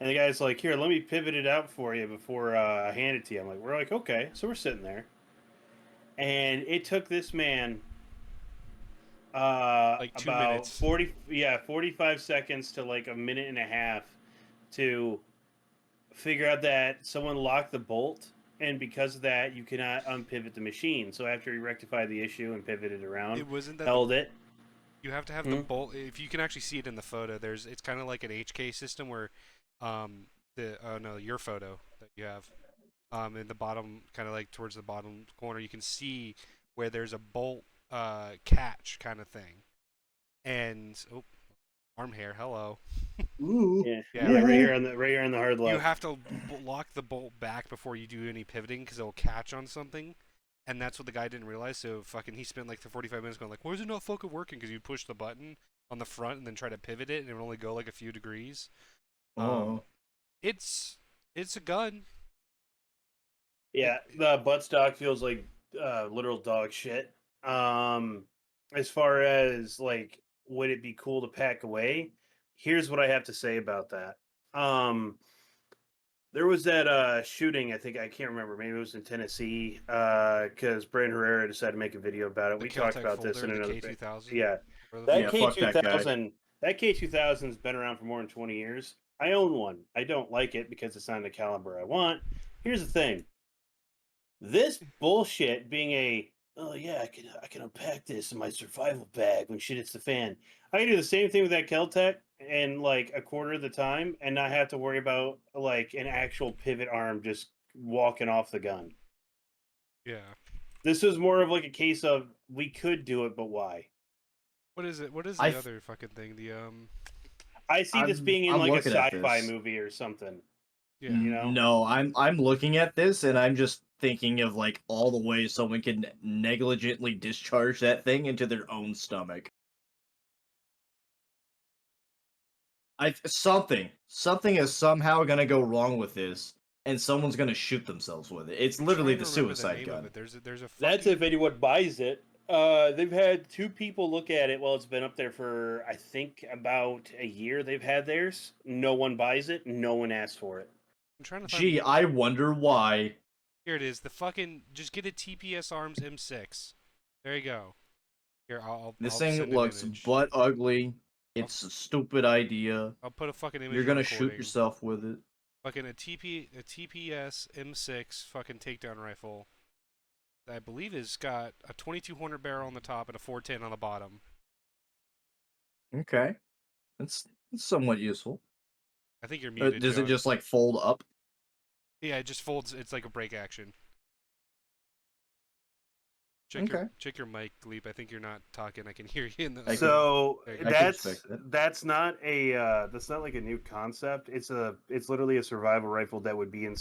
And the guy's like, here, let me pivot it out for you before I hand it to you. I'm like, we're like, okay. So we're sitting there. And it took this man like 2 about minutes. 45 seconds to like a minute and a half to figure out that someone locked the bolt, and because of that you cannot unpivot the machine. So after he rectified the issue and pivoted around, It wasn't that held it. You have to have the bolt. If you can actually see it in the photo, it's kind of like an HK system where, your photo that you have, in the bottom, kind of like towards the bottom corner, you can see where there's a bolt catch kind of thing, and arm hair. Hello. Ooh. Yeah, like right here on the hard left. You have to lock the bolt back before you do any pivoting because it'll catch on something. And that's what the guy didn't realize, so fucking he spent like the 45 minutes going like, why is it not fucking working? Because you push the button on the front and then try to pivot it, and it would only go like a few degrees. It's a gun. Yeah, the buttstock feels like literal dog shit. As far as like, would it be cool to pack away? Here's what I have to say about that. There was that shooting, I think, I can't remember, maybe it was in Tennessee, because Brandon Herrera decided to make a video about it. The We talked Caltech about this in folder, the another K2000. Yeah. Or the That Yeah, fuck that guy. K2000's been around for more than 20 years. I own one. I don't like it because it's not the caliber I want. Here's the thing. This bullshit being oh yeah, I can unpack this in my survival bag when shit hits the fan. I can do the same thing with that Keltec in like a quarter of the time and not have to worry about like an actual pivot arm just walking off the gun. Yeah. This was more of like a case of we could do it, but why? What is it? What is the other fucking thing? The I see this being in I'm like a looking at sci-fi this. movie or something. Yeah. You know? No, I'm looking at this and I'm just thinking of like all the ways someone can negligently discharge that thing into their own stomach. Something is somehow gonna go wrong with this, and someone's gonna shoot themselves with it. It's literally the suicide gun. There's a That's if anyone buys it. They've had 2 people look at it while it's been up there for I think about a year. They've had theirs. No one buys it. No one asks for it. I'm trying to Gee, I wonder why. Here it is. The fucking just get a TPS Arms M6. There you go. Here I'll. This I'll thing send an looks image. butt ugly. It's a stupid idea. I'll put a fucking image. You're gonna recording. shoot yourself with it. Fucking a TPS M6 fucking takedown rifle. That I believe has got a 2200 barrel on the top and a 410 on the bottom. Okay, that's somewhat useful. I think you're muted. Does it John. just like fold up? Yeah, it just folds. It's like a break action. Check your mic, Leap. I think you're not talking. I can hear you in the. So There you go. that's not like a new concept. It's literally a survival rifle that would be in.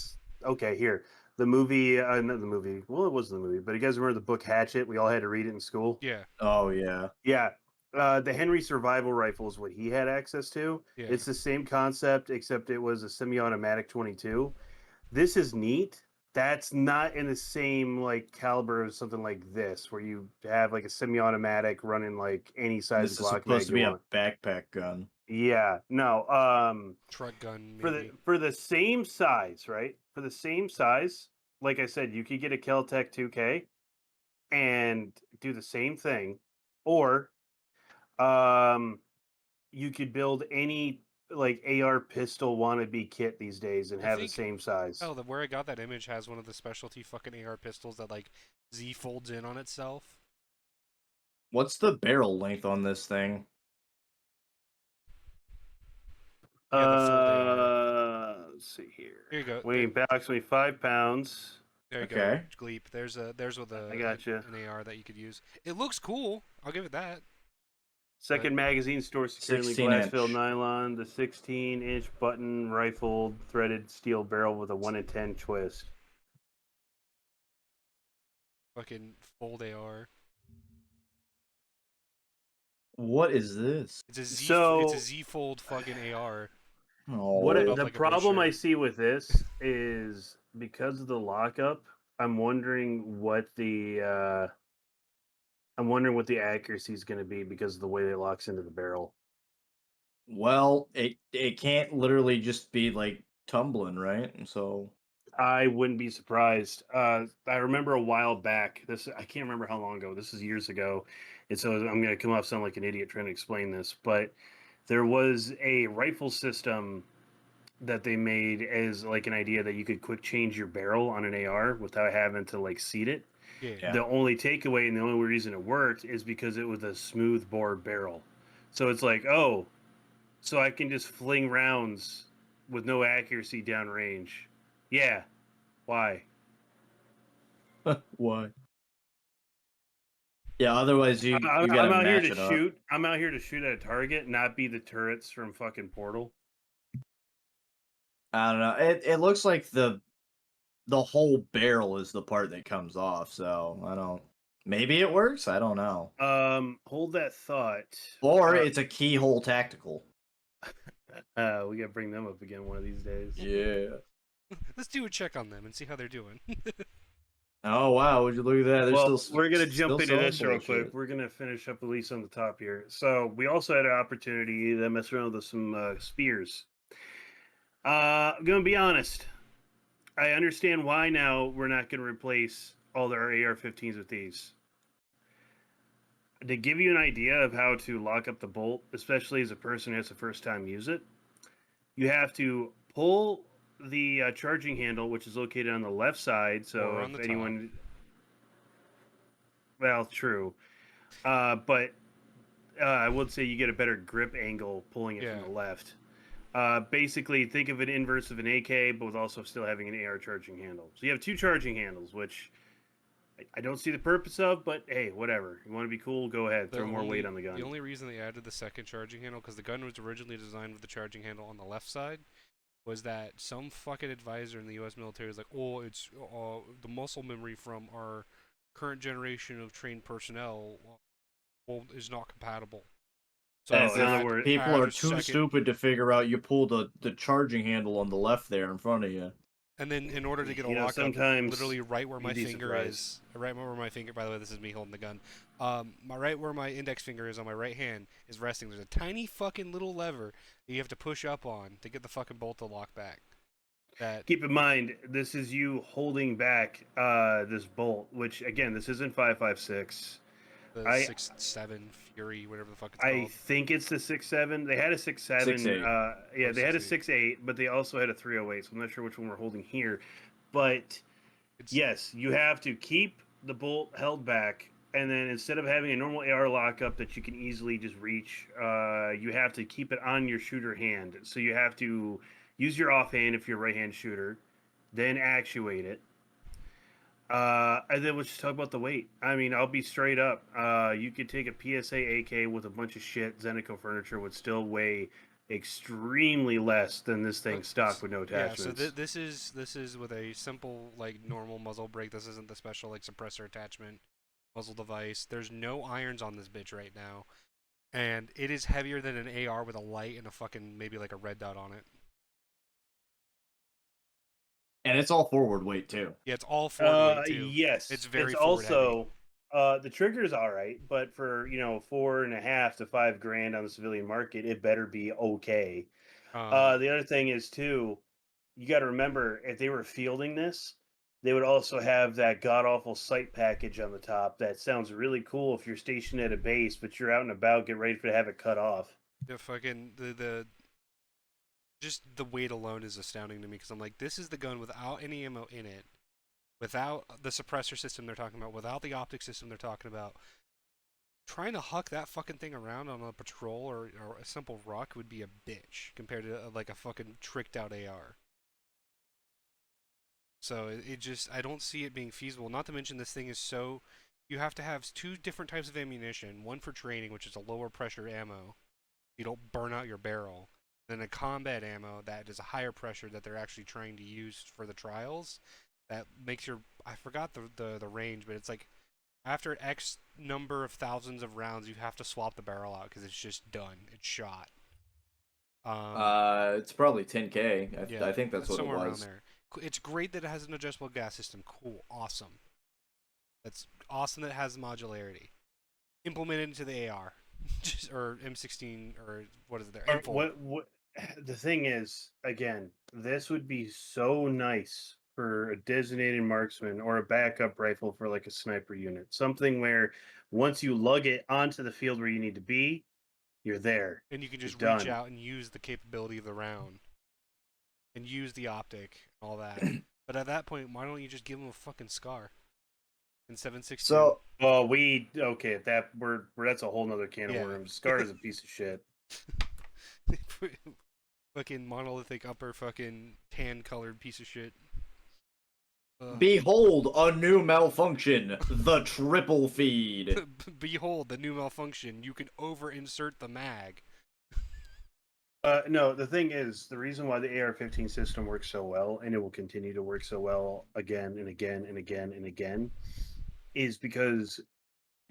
Okay, here the movie, not the movie. Well, it was the movie, but you guys remember the book Hatchet? We all had to read it in school. Yeah. Oh yeah. Yeah. The Henry survival rifle is what he had access to. Yeah. It's the same concept, except it was a semi-automatic 22. This is neat. That's not in the same like caliber as something like this, where you have like a semi-automatic running like any size This is Glock supposed to mag be you a want. backpack gun. Yeah, no. Truck gun. Maybe. For the same size, right? For the same size, like I said, you could get a Keltec 2K and do the same thing, or you could build any like AR pistol wannabe kit these days and have the same size. Oh, where I got that image has one of the specialty fucking AR pistols that like Z folds in on itself. What's the barrel length on this thing? Let's see here. Here you go. Weighing approximately 5 pounds. There you Okay. go, Gleep. There's with I gotcha. an AR that you could use. It looks cool. I'll give it that. Second magazine store securely 16 glass-filled inch. nylon. The 16-inch button rifled threaded steel barrel with a 1 in 10 twist. Fucking fold AR. What is this? It's a Z. So- it's a Z fold fucking AR. Oh, The problem I see with this is because of the lockup. I'm wondering what the accuracy is going to be because of the way it locks into the barrel. well, it can't literally just be like tumbling, right? So I wouldn't be surprised. I remember a while back. I can't remember how long ago. This is years ago, and so I'm going to come off sound like an idiot trying to explain this. But there was a rifle system that they made as like an idea that you could quick change your barrel on an AR without having to like seat it. Yeah. The only takeaway and the only reason it worked is because it was a smooth bore barrel. So it's like, oh, so I can just fling rounds with no accuracy downrange. Yeah. Why? why? Yeah, otherwise you I'm gotta out here match to it up. shoot. I'm out here to shoot at a target, not be the turrets from fucking Portal. I don't know. It looks like the whole barrel is the part that comes off. So I don't. Maybe it works. I don't know. Hold that thought. Or it's a keyhole tactical. We gotta bring them up again one of these days. Yeah. Let's do a check on them and see how they're doing. Oh wow! Would you look at that? They're Well, still, we're gonna still jump into this selling real quick. bullshit. We're gonna finish up at least on the top here. So we also had an opportunity to mess around with some spears. I'm gonna be honest. I understand why now we're not going to replace all our AR-15s with these. To give you an idea of how to lock up the bolt, especially as a person who has the first time use it, you have to pull the charging handle, which is located on the left side. So Or on if the anyone, well, true, but I would say you get a better grip angle pulling it from the left. Basically, think of an inverse of an AK, but with also still having an AR charging handle. So you have two charging handles, which I don't see the purpose of, but hey, whatever. You want to be cool, go ahead. Throw more weight on the gun. The only reason they added the second charging handle, because the gun was originally designed with the charging handle on the left side, was that some fucking advisor in the U.S. military is like, oh, it's the muscle memory from our current generation of trained personnel is not compatible. So As if people are too stupid to figure out you pull the charging handle on the left there in front of you. And then in order to get a You know, lockup, sometimes literally right where my you'd be finger surprised. is, right where my finger, by the way, this is me holding the gun, right where my index finger is on my right hand is resting. There's a tiny fucking little lever that you have to push up on to get the fucking bolt to lock back. Keep in mind, this is you holding back this bolt, which, again, this isn't 5.56. The 6.7 Fury, whatever the fuck it's I called. think it's the 6.7. They had a 6.7. 6.8. Yeah, they had a 6.8, but they also had a 308. So I'm not sure which one we're holding here. But yes, you have to keep the bolt held back, and then instead of having a normal AR lockup that you can easily just reach, you have to keep it on your shooter hand. So you have to use your offhand if you're a right-hand shooter, then actuate it. And then let's just talk about the weight. I mean, I'll be straight up. You could take a PSA AK with a bunch of shit. Zenico furniture would still weigh extremely less than this thing stock with no attachments. Yeah, so this is with a simple like normal muzzle brake. This isn't the special like suppressor attachment muzzle device. There's no irons on this bitch right now, and it is heavier than an AR with a light and a fucking maybe like a red dot on it. And it's all forward weight too. Yeah, it's all forward weight too. Yes, it's very it's forward also the trigger's all right, but for $4.5 to $5 on the civilian market, it better be okay. The other thing is too, you got to remember if they were fielding this, they would also have that god awful sight package on the top. That sounds really cool if you're stationed at a base, but you're out and about, get ready to have it cut off. The fucking just the weight alone is astounding to me because I'm like, this is the gun without any ammo in it, without the suppressor system they're talking about, without the optic system they're talking about. Trying to huck that fucking thing around on a patrol or a simple ruck would be a bitch compared to like a fucking tricked out AR. So it just, I don't see it being feasible. Not to mention this thing is so, you have to have two different types of ammunition. One for training, which is a lower pressure ammo. You don't burn out your barrel. Then a combat ammo that is a higher pressure that they're actually trying to use for the trials. That makes your, I forgot the range, but it's like after X number of thousands of rounds, you have to swap the barrel out because it's just done. It's shot. It's probably 10K. Yeah, I think that's what it somewhere was. around there. It's great that it has an adjustable gas system. Cool, awesome. That's awesome that it has modularity. Implemented into the AR, or M16, or what is it there? What the thing is, again, this would be so nice for a designated marksman or a backup rifle for like a sniper unit. Something where once you lug it onto the field where you need to be, you're there. And you can just You're reach done. out and use the capability of the round. And use the optic, all that. But at that point, why don't you just give them a fucking SCAR? In 7.62. So, okay, that's a whole nother can of worms. SCAR is a piece of shit. Fucking monolithic upper fucking tan colored piece of shit. Behold a new malfunction, the triple feed. Behold the new malfunction. You can over insert the mag. No, the thing is, the reason why the AR-15 system works so well, and it will continue to work so well again and again and again and again, is because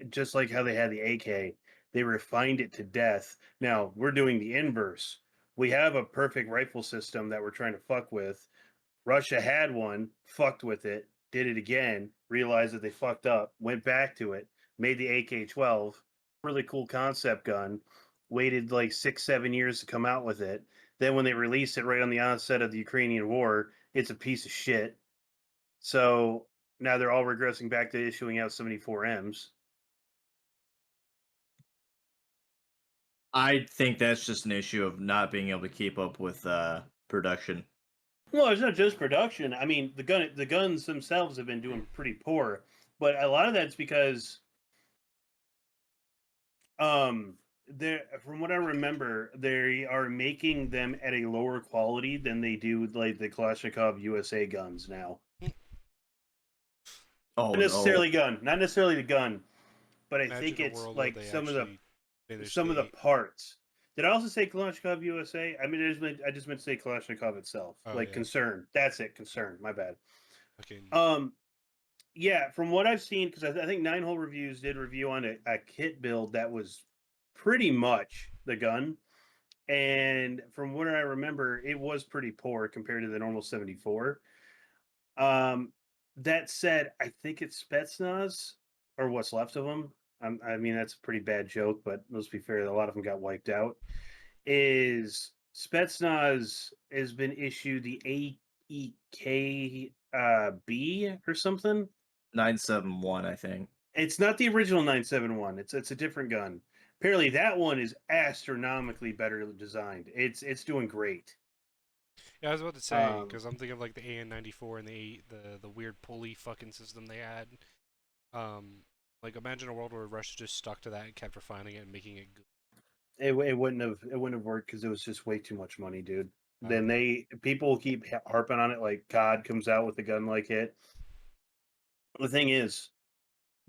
just like how they had the AK, they refined it to death. Now, we're doing the inverse. We have a perfect rifle system that we're trying to fuck with. Russia had one, fucked with it, did it again, realized that they fucked up, went back to it, made the AK-12, really cool concept gun, waited like 6-7 years to come out with it. Then when they released it right on the onset of the Ukrainian war, it's a piece of shit. So now they're all regressing back to issuing out 74Ms. I think that's just an issue of not being able to keep up with production. Well, it's not just production. I mean, the guns themselves have been doing pretty poor, but a lot of that's because, from what I remember, they are making them at a lower quality than they do like the Kalashnikov USA guns now. Oh, Not necessarily not necessarily the gun, but I think Imagine a it's world like where they some of actually finish the parts. Did I also say Kalashnikov USA? I mean, I just meant to say Kalashnikov itself. Oh, like yeah. Concern. That's it. Concern. My bad. Okay. Yeah, from what I've seen, because I think Nine Hole Reviews did review on a kit build that was pretty much the gun. And from what I remember, it was pretty poor compared to the normal 74. That said, I think it's Spetsnaz or what's left of them. I mean, that's a pretty bad joke, but let's be fair, a lot of them got wiped out. Is Spetsnaz has been issued the AEK B or something? 971, I think. It's not the original 971. It's a different gun. Apparently, that one is astronomically better designed. It's doing great. Yeah, I was about to say because I'm thinking of like the AN-94 and the weird pulley fucking system they had. Like imagine a world where Russia just stuck to that and kept refining it and making it good. It wouldn't have worked because it was just way too much money, dude. Then Okay. people keep harping on it like COD comes out with a gun like it. The thing is,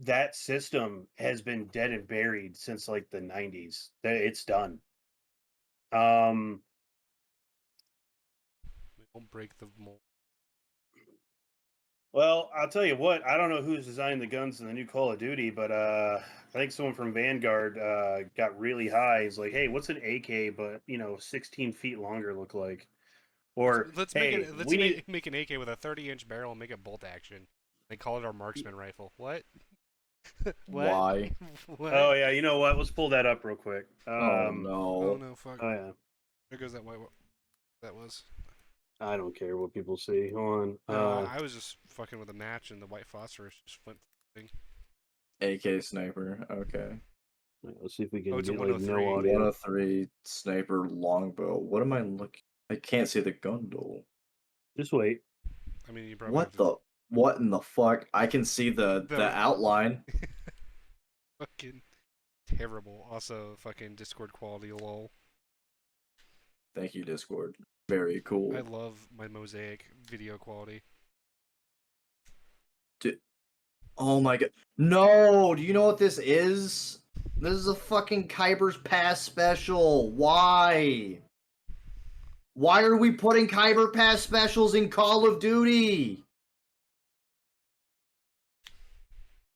that system has been dead and buried since like the 90s. It's done. We won't break the mold. Well, I'll tell you what, I don't know who's designed the guns in the new Call of Duty, but I think someone from Vanguard got really high. He's like, hey, what's an AK but 16 feet longer look like? Or Let's hey, make an AK with a 30-inch barrel and make it bolt action. They call it our marksman rifle. What? What? Why? What? Oh yeah, you know what? Let's pull that up real quick. Oh no. Oh no, fuck. Oh yeah. There goes that white. That was. I don't care what people say. Hold on. No, I was just fucking with a match and the white phosphorus just went. Thing. AK sniper. Okay. Let's see if we can Oh, it's a get like no 103. audio. 103 sniper longbow. What am I looking? I can't see the gun though. Just wait. I mean, you probably What the? What in the fuck? I can see the outline. Fucking terrible. Also, fucking Discord quality, lol. Thank you, Discord. Very cool. I love my Mosaic video quality. Oh my god. No! Do you know what this is? This is a fucking Kyber's Pass special. Why? Why are we putting Kyber Pass specials in Call of Duty?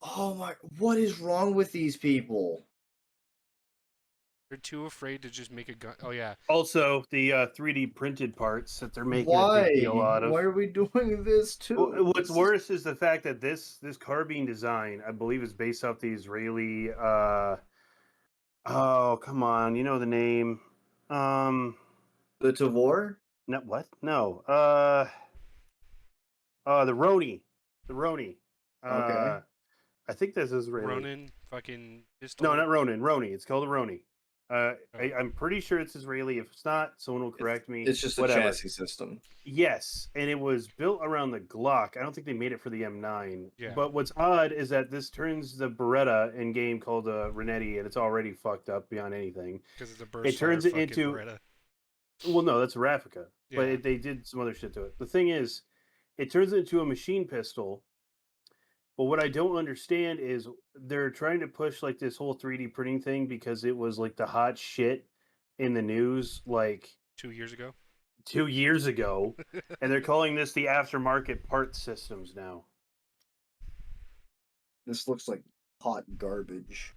Oh my, what is wrong with these people? They're too afraid to just make a gun. Oh yeah. Also, the 3D printed parts that they're making Why? a big deal out of. Why are we doing this too? What's worse is the fact that this carbine design, I believe, is based off the Israeli. Oh come on, you know the name. The Tavor? No, what? No. The Roni. The Roni. Okay. I think this is Israeli. Ronin, fucking pistol. No, not Ronin. Roni. It's called a Roni. I'm pretty sure it's Israeli. If it's not, someone will correct me. It's just Whatever. a chassis system. Yes, and it was built around the Glock. I don't think they made it for the M9. Yeah. But what's odd is that this turns the Beretta in game called Renetti, and it's already fucked up beyond anything. Because it's a burst. It turns it into. Beretta. Well, no, that's a Raffica, Yeah. but they did some other shit to it. The thing is, it turns it into a machine pistol. But what I don't understand is they're trying to push like this whole 3D printing thing because it was like the hot shit in the news like 2 years ago. 2 years ago, and they're calling this the aftermarket part systems now. This looks like hot garbage.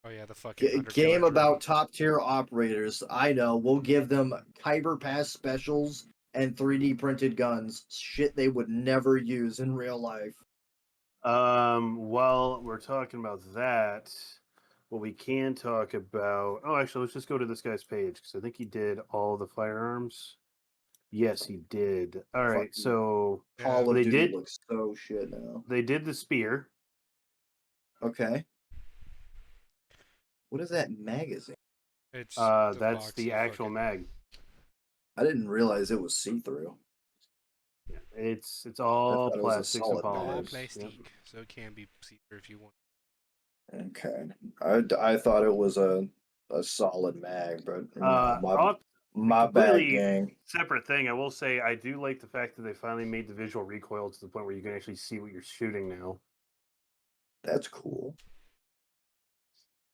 Oh yeah, the fucking Game about top tier operators. I know. We'll give them Kyber Pass specials and 3D printed guns. Shit they would never use in real life. While we're talking about that, what we can talk about. Oh, actually, let's just go to this guy's page because I think he did all the firearms. Yes, he did. All right, Fucking so Call of they Duty did. looks so shit now. They did the spear. Okay. What is that magazine? It's That's the boxy actual fucking- mag. I didn't realize it was see-through. Yeah, it's all thought it was a plastics and solid mag. all polymers. plastic, Yep. so it can be see-through if you want. Okay. I thought it was a solid mag, but you know, my bad, Completely gang. separate thing. I will say I do like the fact that they finally made the visual recoil to the point where you can actually see what you're shooting now. That's cool.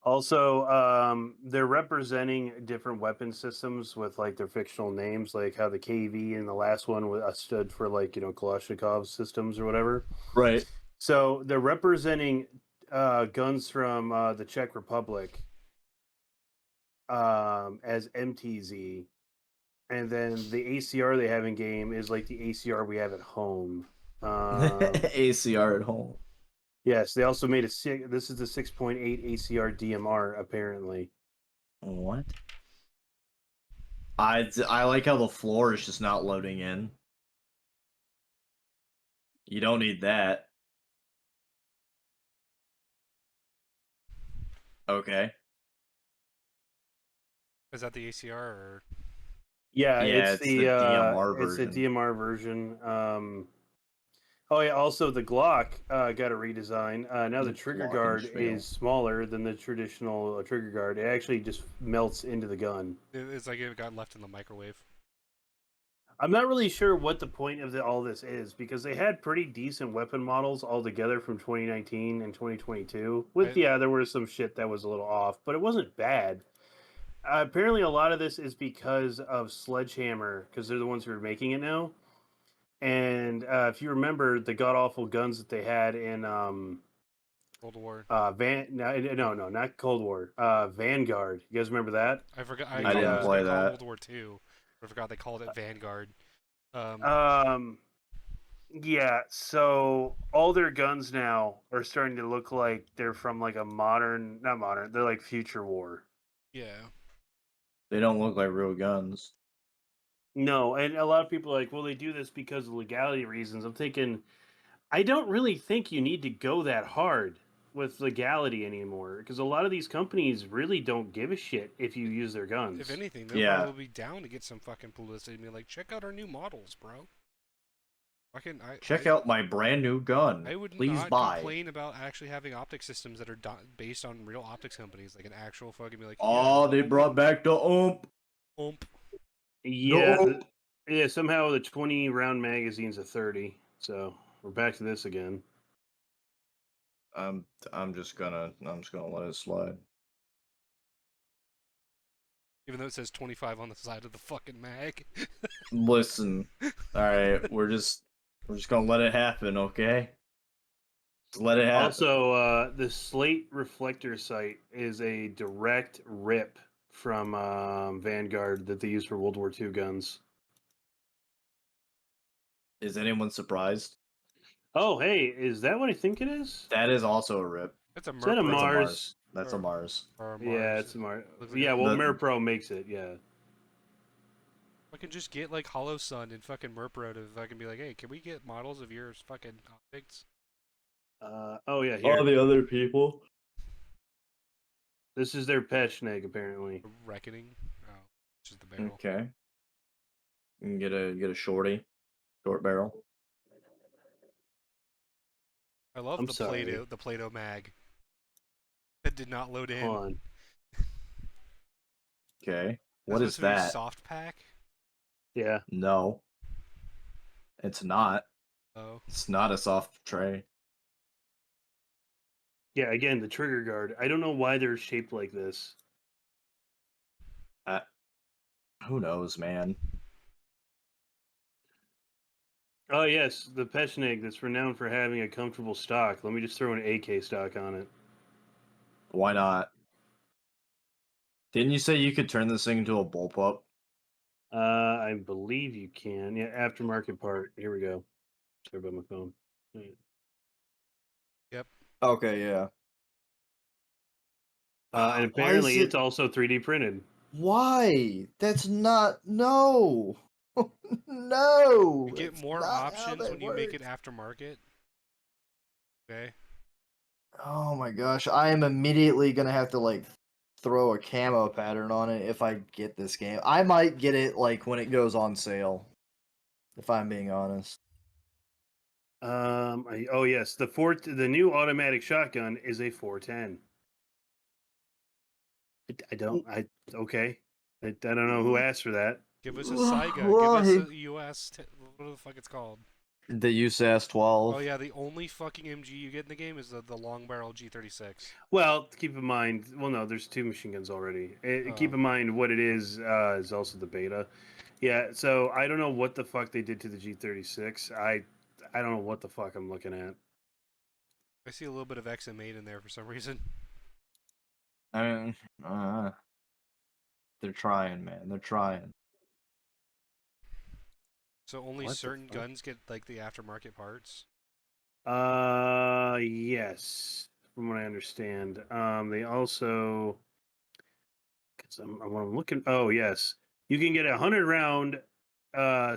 Also, they're representing different weapon systems with like their fictional names, like how the KV in the last one stood for like Kalashnikov systems or whatever. Right. So they're representing guns from the Czech Republic as MTZ, and then the ACR they have in game is like the ACR we have at home. ACR at home. Yes, they also made a this is the 6.8 ACR DMR apparently. What? I like how the floor is just not loading in. You don't need that. Okay. Is that the ACR or? Yeah, Yeah, it's it's the DMR it's the version. DMR version. Oh yeah, also the Glock got a redesign. Now the trigger guard is smaller than the traditional trigger guard. It actually just melts into the gun. It's like it got left in the microwave. I'm not really sure what the point of all this is because they had pretty decent weapon models altogether from 2019 and 2022. There was some shit that was a little off, but it wasn't bad. Apparently, a lot of this is because of Sledgehammer, because they're the ones who are making it now. And if you remember the god awful guns that they had in Cold War. No, not Cold War. Vanguard. You guys remember that? I forgot. I didn't play that. World War II. I forgot they called it Vanguard. Yeah. So all their guns now are starting to look like they're from like a modern, not modern. They're like future war. Yeah. They don't look like real guns. No, and a lot of people are like, well, they do this because of legality reasons. I'm thinking, I don't really think you need to go that hard with legality anymore because a lot of these companies really don't give a shit if you use their guns. If anything, they'll probably be down to get some fucking publicity and be like, check out our new models, bro. Check out my brand new gun. I would Please not buy. complain about actually having optic systems that are based on real optics companies, like an actual fucking be like. Oh, they brought back the Oomp. Yeah, somehow the 20 round magazine's a 30. So we're back to this again. I'm just gonna let it slide. Even though it says 25 on the side of the fucking mag. Listen, all right, we're just gonna let it happen, okay? Just let it happen. Also, the slate reflector sight is a direct rip from Vanguard that they use for World War II guns. Is anyone surprised? Oh, hey, is that what I think it is? That is also a rip. That's a Is that a Mars? That's a Mars. Yeah, it's a Mars. Like Yeah, well, Merpro makes it, yeah. I can just get like Hollow Sun and fucking Merpro to fucking be like, hey, can we get models of yours fucking optics? Oh yeah, here. All the other people. This is their Peshnig, apparently. Reckoning. Oh, which is the barrel. Okay. You can get a short barrel. I love the Play-Doh mag. That did not load in. Hold on. Okay. What is that? Soft pack? Yeah. No. It's not. Oh. It's not a soft tray. Yeah, again, the trigger guard. I don't know why they're shaped like this. Who knows, man? Oh, yes, the Peshnig that's renowned for having a comfortable stock. Let me just throw an AK stock on it. Why not? Didn't you say you could turn this thing into a bullpup? I believe you can. Yeah, aftermarket part. Here we go. Sorry about my phone. Right. Yep. Okay, yeah. And apparently it's also 3D printed. Why? That's not... No! No. You get that's more not how options that when you make it works. aftermarket. Okay. Oh my gosh, I am immediately gonna have to like throw a camo pattern on it if I get this game. I might get it like when it goes on sale, if I'm being honest. Oh yes, the new automatic shotgun is a 410. Okay. I don't know who asked for that. Give us a Saiga. Give us a US. What the fuck it's called? The USAS 12. Oh yeah, the only fucking MG you get in the game is the long barrel G36. Well, keep in mind. Well, no, there's 2 machine guns already. Keep in mind what it is also the beta. Yeah, so I don't know what the fuck they did to the G36. I don't know what the fuck I'm looking at. I see a little bit of XM8 in there for some reason. I mean, they're trying, man. They're trying. So only What the certain fuck? guns get like the aftermarket parts. Yes, from what I understand. They also, cause I'm looking. Oh yes, you can get a 100-round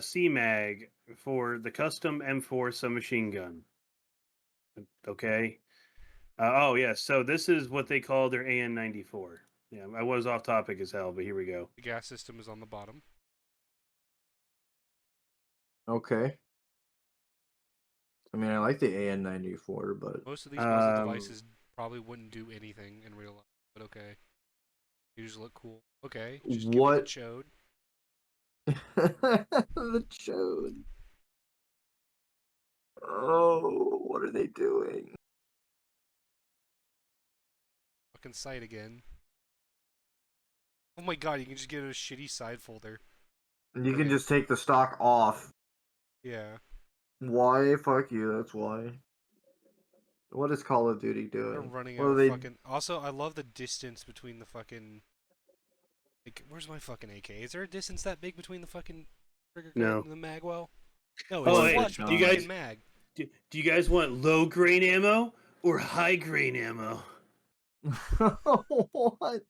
C-mag for the custom M4 submachine gun. Okay. Oh yes, so this is what they call their AN-94. Yeah, I was off topic as hell, but here we go. The gas system is on the bottom. Okay. I mean, I like the AN-94, but Most of these muzzle devices probably wouldn't do anything in real life, but okay. They just look cool. Okay, just give it the chode. The chode. Oh, what are they doing? Fucking sight again. Oh my god, you can just get a shitty side folder. You can just take the stock off. Yeah. Why? Fuck you, that's why. What is Call of Duty doing? They're running What out are of they... fucking... Also, I love the distance between the fucking... Like, where's my fucking AK? Is there a distance that big between the fucking trigger No. and the magwell? No, Oh, it's hey, flush with the fucking mag. Do you guys want low grain ammo or high grain ammo? What?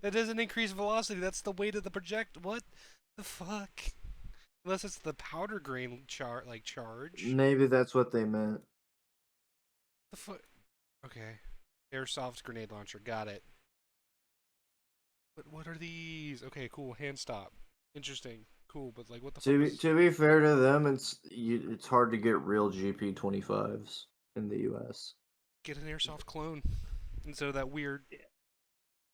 That doesn't increase velocity. That's the weight of the project. What the fuck? Unless it's the powder grain charge. Maybe that's what they meant. The fuck? Okay. Airsoft grenade launcher. Got it. But what are these? Okay, cool. Hand stop. Interesting. Cool, but like, what the fuck? To be fair to them, it's hard to get real GP25s in the US. Get an airsoft clone instead of that weird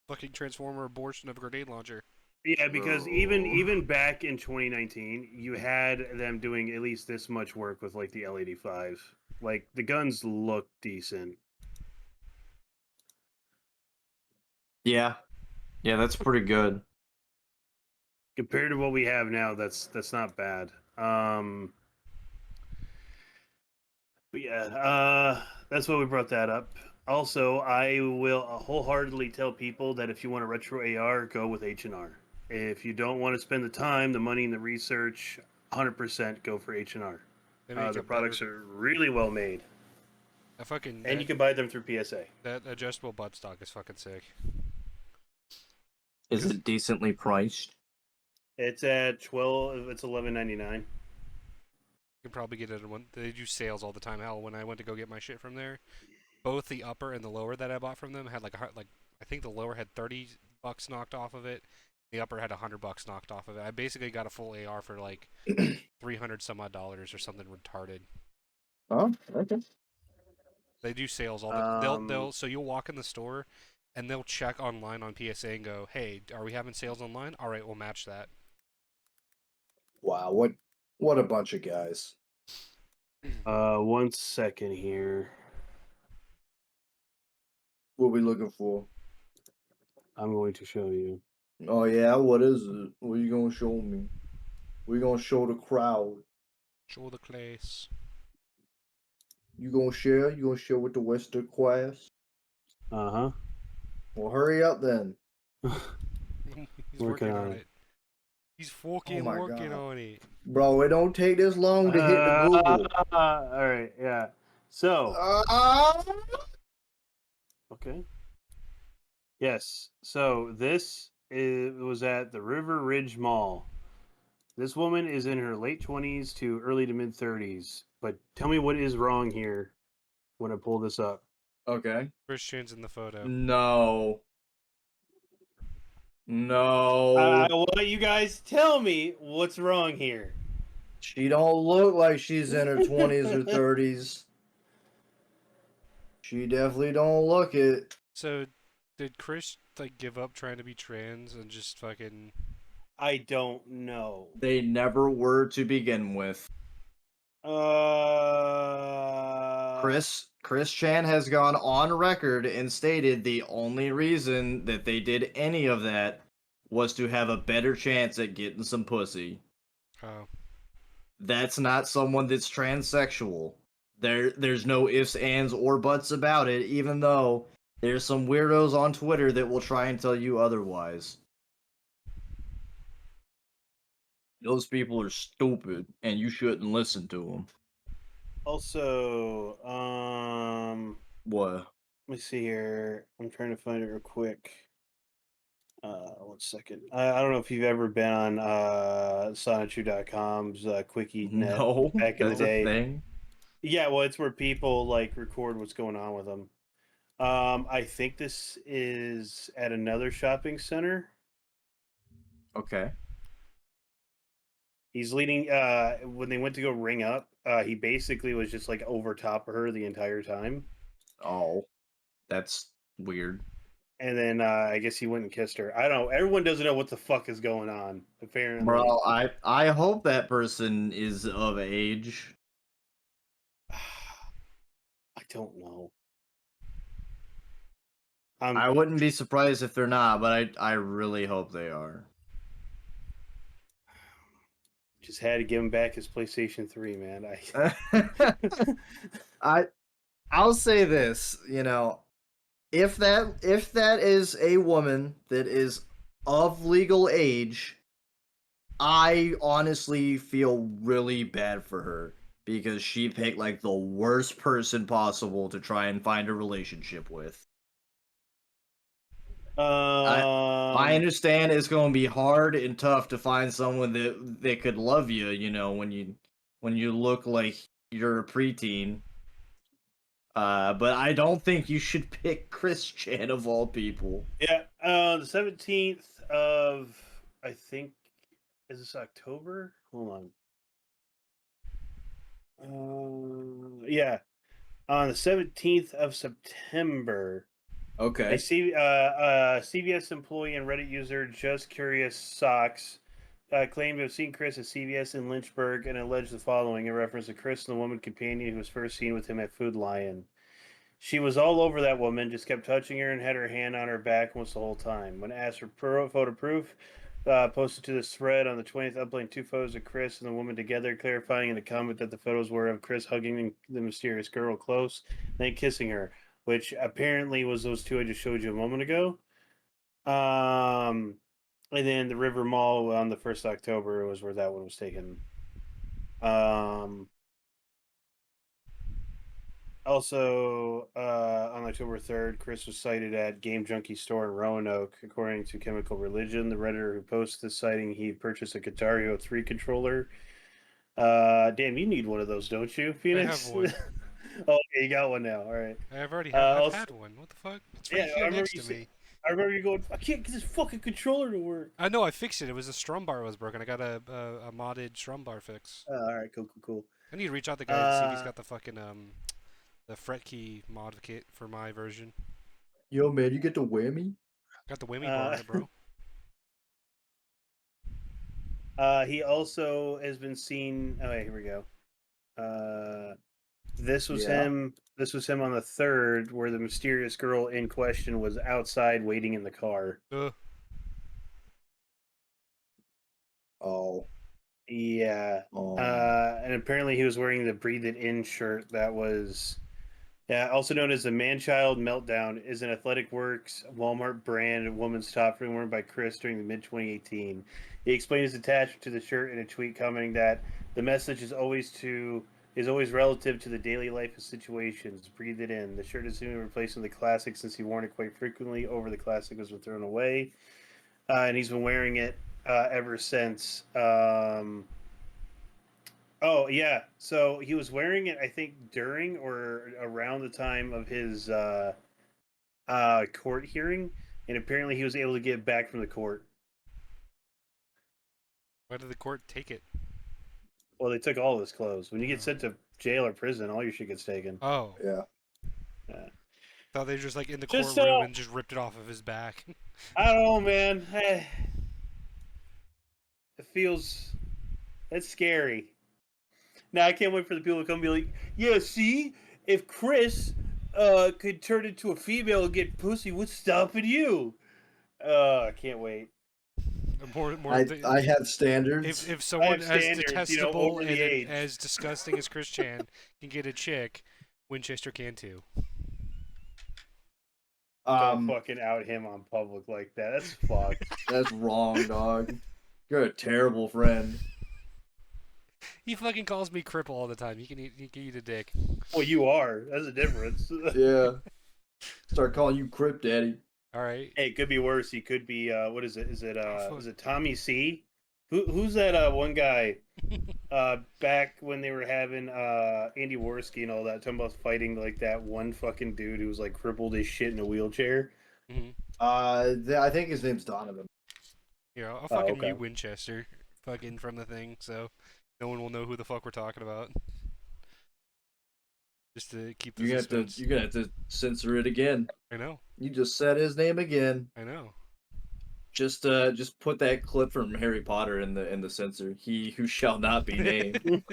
fucking transformer abortion of a grenade launcher. Yeah, because even back in 2019, you had them doing at least this much work with like the L85. Like the guns look decent. Yeah, that's pretty good. Compared to what we have now, that's not bad. But yeah, that's why we brought that up. Also, I will wholeheartedly tell people that if you want a retro AR, go with H&R. If you don't want to spend the time, the money, and the research, 100% go for H&R. The products are really well made. And you can buy them through PSA. That adjustable buttstock is fucking sick. Is it decently priced? It's at It's $11.99. You can probably get it at one. They do sales all the time. Hell, when I went to go get my shit from there, both the upper and the lower that I bought from them had like I think the lower had $30 knocked off of it. The upper had $100 knocked off of it. I basically got a full AR for like $300 some odd or something retarded. Oh, okay. They do sales all the. They'll so you'll walk in the store, and they'll check online on PSA and go, "Hey, are we having sales online? All right, we'll match that." Wow, what a bunch of guys. 1 second here. What are we looking for? I'm going to show you. Oh yeah, what is it? What are you gonna show me? We're gonna show the crowd. Show the class. You gonna share? You gonna share with the Western class? Uh-huh. Well, hurry up then. He's working on it. He's fucking working on it. Bro, it don't take this long to hit the Google. All right, yeah. So. Okay. Yes. So this was at the River Ridge Mall. This woman is in her late 20s to early to mid 30s. But tell me what is wrong here when I pull this up. Okay. Christian's in the photo. No. No. I want you guys tell me what's wrong here. She don't look like she's in her 20s or 30s. She definitely don't look it. So, did Chris like give up trying to be trans and just fucking? I don't know. They never were to begin with. Chris Chan has gone on record and stated the only reason that they did any of that was to have a better chance at getting some pussy. Oh. That's not someone that's transsexual. There's no ifs, ands, or buts about it, even though there's some weirdos on Twitter that will try and tell you otherwise. Those people are stupid, and you shouldn't listen to them. Also, What? let me see here. I'm trying to find it real quick. 1 second. I don't know if you've ever been on Sonichu.com's Quickie Net No, back in the that's a day. thing. Yeah, well, it's where people like record what's going on with them. I think this is at another shopping center. Okay. He's leading. When they went to go ring up, he basically was just like over top of her the entire time. Oh, that's weird. And then I guess he went and kissed her. I don't know. Everyone doesn't know what the fuck is going on. Apparently, Bro, I hope that person is of age. I don't know. I wouldn't be surprised if they're not, but I really hope they are. Just had to give him back his PlayStation 3, man. I'll say this, if that is a woman that is of legal age, I honestly feel really bad for her because she picked like the worst person possible to try and find a relationship with. I understand it's going to be hard and tough to find someone that could love you, when you look like you're a preteen. But I don't think you should pick Chris Chan of all people. Yeah, the 17th of, I think, is this October? Hold on. Yeah, on the 17th of September. Okay. A CVS employee and Reddit user Just Curious Socks claimed to have seen Chris at CVS in Lynchburg and alleged the following in reference to Chris and the woman companion who was first seen with him at Food Lion. She was all over that woman, just kept touching her and had her hand on her back almost the whole time. When asked for photo proof, posted to the thread on the 20th, uploading 2 photos of Chris and the woman together, clarifying in the comment that the photos were of Chris hugging the mysterious girl close, then kissing her, which apparently was those 2 I just showed you a moment ago. And then the River Mall on the 1st October was where that one was taken. Also, on October 3rd, Chris was sighted at Game Junkie store in Roanoke. According to Chemical Religion, the Redditor who posted this sighting, he purchased a Guitar Hero 3 controller. Damn, you need one of those, don't you, Phoenix? I have one. Oh, okay, you got one now. All right. I've already I've had one. What the fuck? It's right here next to me. I remember you going, I can't get this fucking controller to work. I know, I fixed it. It was a strum bar was broken. I got a modded strum bar fix. All right, cool. I need to reach out to the guy and see if he's got the fucking the fret key mod kit for my version. Yo, man, you get the whammy? Got the whammy bar, bro. He also has been seen. Oh, wait, here we go. This was him. This was him on the 3rd, where the mysterious girl in question was outside waiting in the car. Oh. Yeah. Oh. And apparently he was wearing the Breathe It In shirt that was, also known as the Man-Child Meltdown, is an Athletic Works Walmart brand woman's top worn by Chris during the mid-2018. He explained his attachment to the shirt in a tweet, commenting that the message is always relative to the daily life of situations. Breathe it in. The shirt is soon replacing the classic since he worn it quite frequently over the classic was thrown away. And he's been wearing it ever since. Oh yeah, so he was wearing it, I think, during or around the time of his court hearing, and apparently he was able to get back from the court. Why did the court take it? Well, they took all of his clothes. When you get sent to jail or prison, all your shit gets taken. Oh. Yeah. Yeah. Thought they were just like in the Just courtroom and just ripped it off of his back. I don't know, man. It feels. It's scary. Now I can't wait for the people to come and be like, "Yeah, see, if Chris could turn into a female and get pussy, what's stopping you?" I can't wait. I have standards. If someone have as standards, detestable over the and age. as disgusting as Chris Chan can get a chick, Winchester can too. Don't fucking out him on public like that. That's fucked. That's wrong, dog. You're a terrible friend. He fucking calls me cripple all the time. He can eat a dick. Well, you are. That's a difference. Yeah. Start calling you Crip Daddy. All right. Hey, it could be worse. He could be. What is it? Is it Tommy C? Who's that one guy? Back when they were having Andy Worski and all that, talking about fighting like that one fucking dude who was like crippled as shit in a wheelchair. Mm-hmm. I think his name's Donovan. Yeah, I'll fucking mute Winchester fucking from the thing, so no one will know who the fuck we're talking about. Just to keep the suspense. You're gonna have to censor it again. I know. You just said his name again. I know. Just put that clip from Harry Potter in the censor. He who shall not be named. We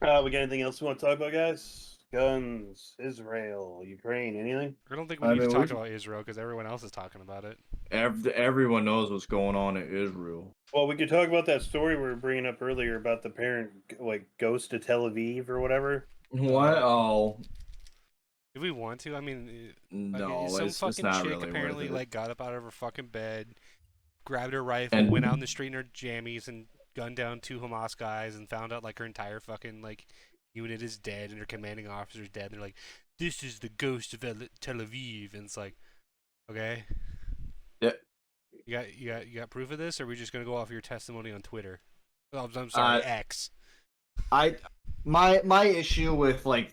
got anything else we want to talk about, guys? Guns, Israel, Ukraine, anything? I don't think we need to talk about Israel because everyone else is talking about it. Everyone knows what's going on in Israel. Well, we could talk about that story we were bringing up earlier about the parent like goes to Tel Aviv or whatever. What? Oh. If we want to, I mean, no, some it's fucking not chick really apparently worth it. like got up out of her fucking bed, grabbed her rifle, And- went out in the street in her jammies, and gunned down 2 Hamas guys, and found out like her entire fucking like unit is dead and her commanding officer is dead. And they're like, "This is the ghost of Tel Aviv," and it's like, okay, yeah, you got proof of this, or are we just gonna go off your testimony on Twitter? Oh, I'm sorry, X. My issue with like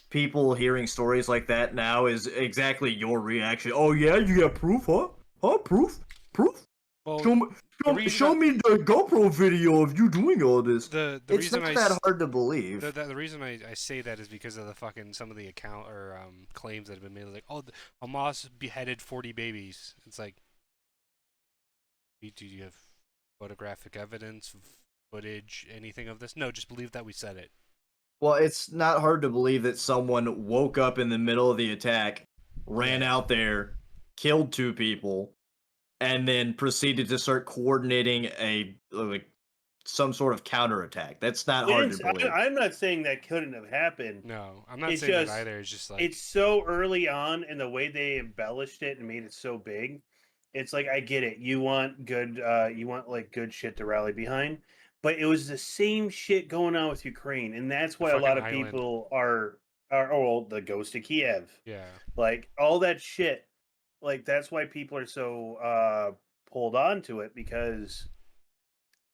people hearing stories like that now is exactly your reaction. Oh yeah, you got proof, huh? Huh? Proof? Well, show me the GoPro video of you doing all this. The it's reason not that hard to believe. The reason I say that is because of the fucking some of the account or claims that have been made. Like, oh, Hamas beheaded 40 babies. It's like, do you have photographic evidence, footage, anything of this? No, just believe that we said it. Well, it's not hard to believe that someone woke up in the middle of the attack, ran out there, killed 2 people, and then proceeded to start coordinating some sort of counterattack. That's not hard to believe. I'm not saying that couldn't have happened. No, I'm not saying that either. It's just like it's so early on, and the way they embellished it and made it so big. It's like I get it. You want good shit to rally behind, but it was the same shit going on with Ukraine, and that's why a lot of people are the ghost of Kiev. Yeah, like all that shit. Like that's why people are so pulled on to it, because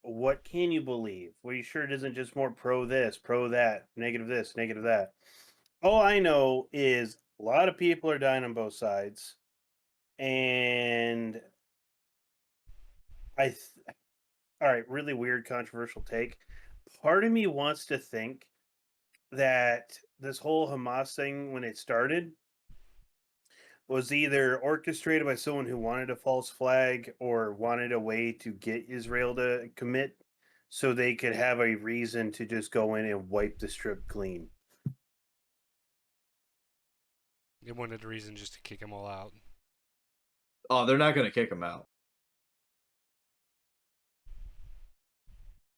what can you believe? Well, you sure it isn't just more pro this, pro that, negative this, negative that. All I know is a lot of people are dying on both sides, and all right, really weird, controversial take. Part of me wants to think that this whole Hamas thing, when it started, was either orchestrated by someone who wanted a false flag or wanted a way to get Israel to commit so they could have a reason to just go in and wipe the strip clean. They wanted a reason just to kick them all out. Oh, they're not going to kick them out.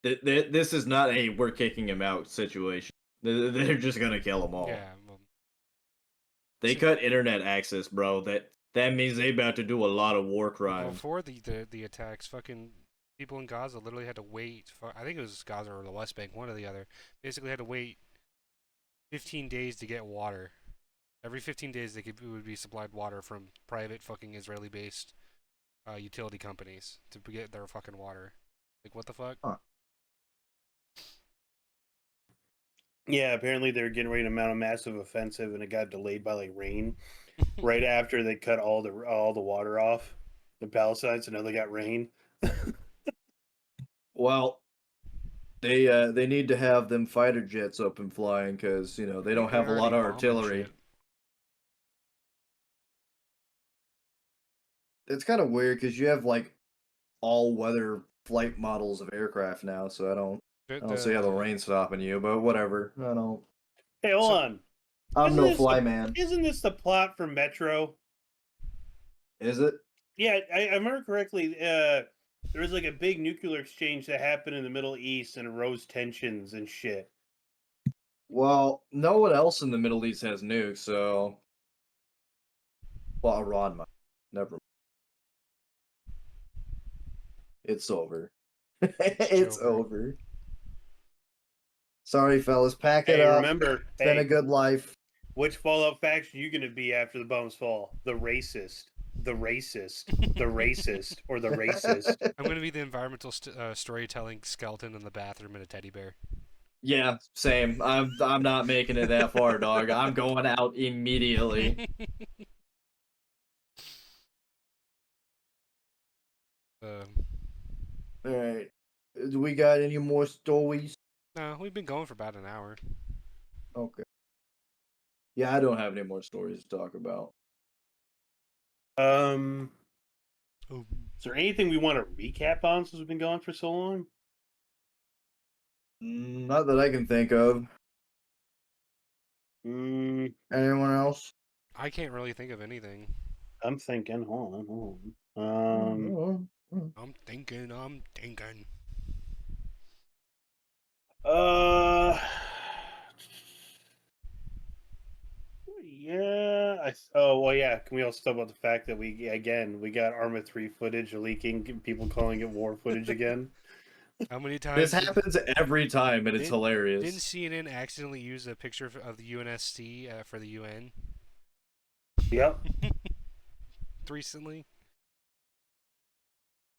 This is not a we're kicking him out situation. They're just going to kill them all. Yeah. They cut internet access, bro. That means they about to do a lot of war crimes. Before the attacks, fucking people in Gaza literally had to wait. I think it was Gaza or the West Bank, one or the other. Basically had to wait 15 days to get water. Every 15 days would be supplied water from private fucking Israeli-based utility companies to get their fucking water. Like, what the fuck? Huh. Yeah, apparently they were getting ready to mount a massive offensive, and it got delayed by like rain. Right after they cut all the water off the Palestine, so now they got rain. Well, they need to have them fighter jets up and flying because they don't have a lot of artillery. It's kind of weird because you have like all weather flight models of aircraft now, so I don't see how the rain's stopping you, but whatever. I don't. Hey, hold on. I'm no fly man. Isn't this the plot for Metro? Is it? Yeah, I remember correctly. There was like a big nuclear exchange that happened in the Middle East and arose tensions and shit. Well, no one else in the Middle East has nukes, so. Well, Iran might. Never mind. It's over. It's over. Sorry, fellas. Pack it up. Remember, it's been a good life. Which Fallout faction are you going to be after the bombs fall? The racist, the racist, the racist, or the racist? I'm going to be the environmental storytelling skeleton in the bathroom and a teddy bear. Yeah, same. I'm not making it that far, dog. I'm going out immediately. All right. Do we got any more stories? No, we've been going for about an hour. Okay. Yeah, I don't have any more stories to talk about. Is there anything we want to recap on since we've been going for so long? Not that I can think of. Anyone else? I can't really think of anything. I'm thinking. Hold on. I'm thinking. Yeah. Oh well, yeah. Can we also talk about the fact that we got Arma 3 footage leaking, people calling it war footage again? How many times? This happens every time, and it's hilarious. Didn't CNN accidentally use a picture of the UNSC for the UN? Yep. Recently.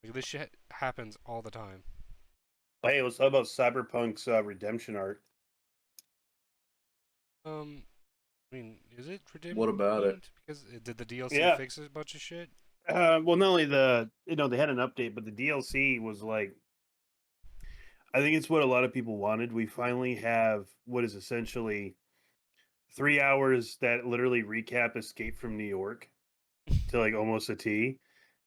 Like, this shit happens all the time. Hey, let's talk about Cyberpunk's redemption art. I mean, is it redemption? What about it? Because did the DLC fix a bunch of shit? Well, not only they had an update, but the DLC was like, I think it's what a lot of people wanted. We finally have what is essentially 3 hours that literally recap Escape from New York to like almost a T.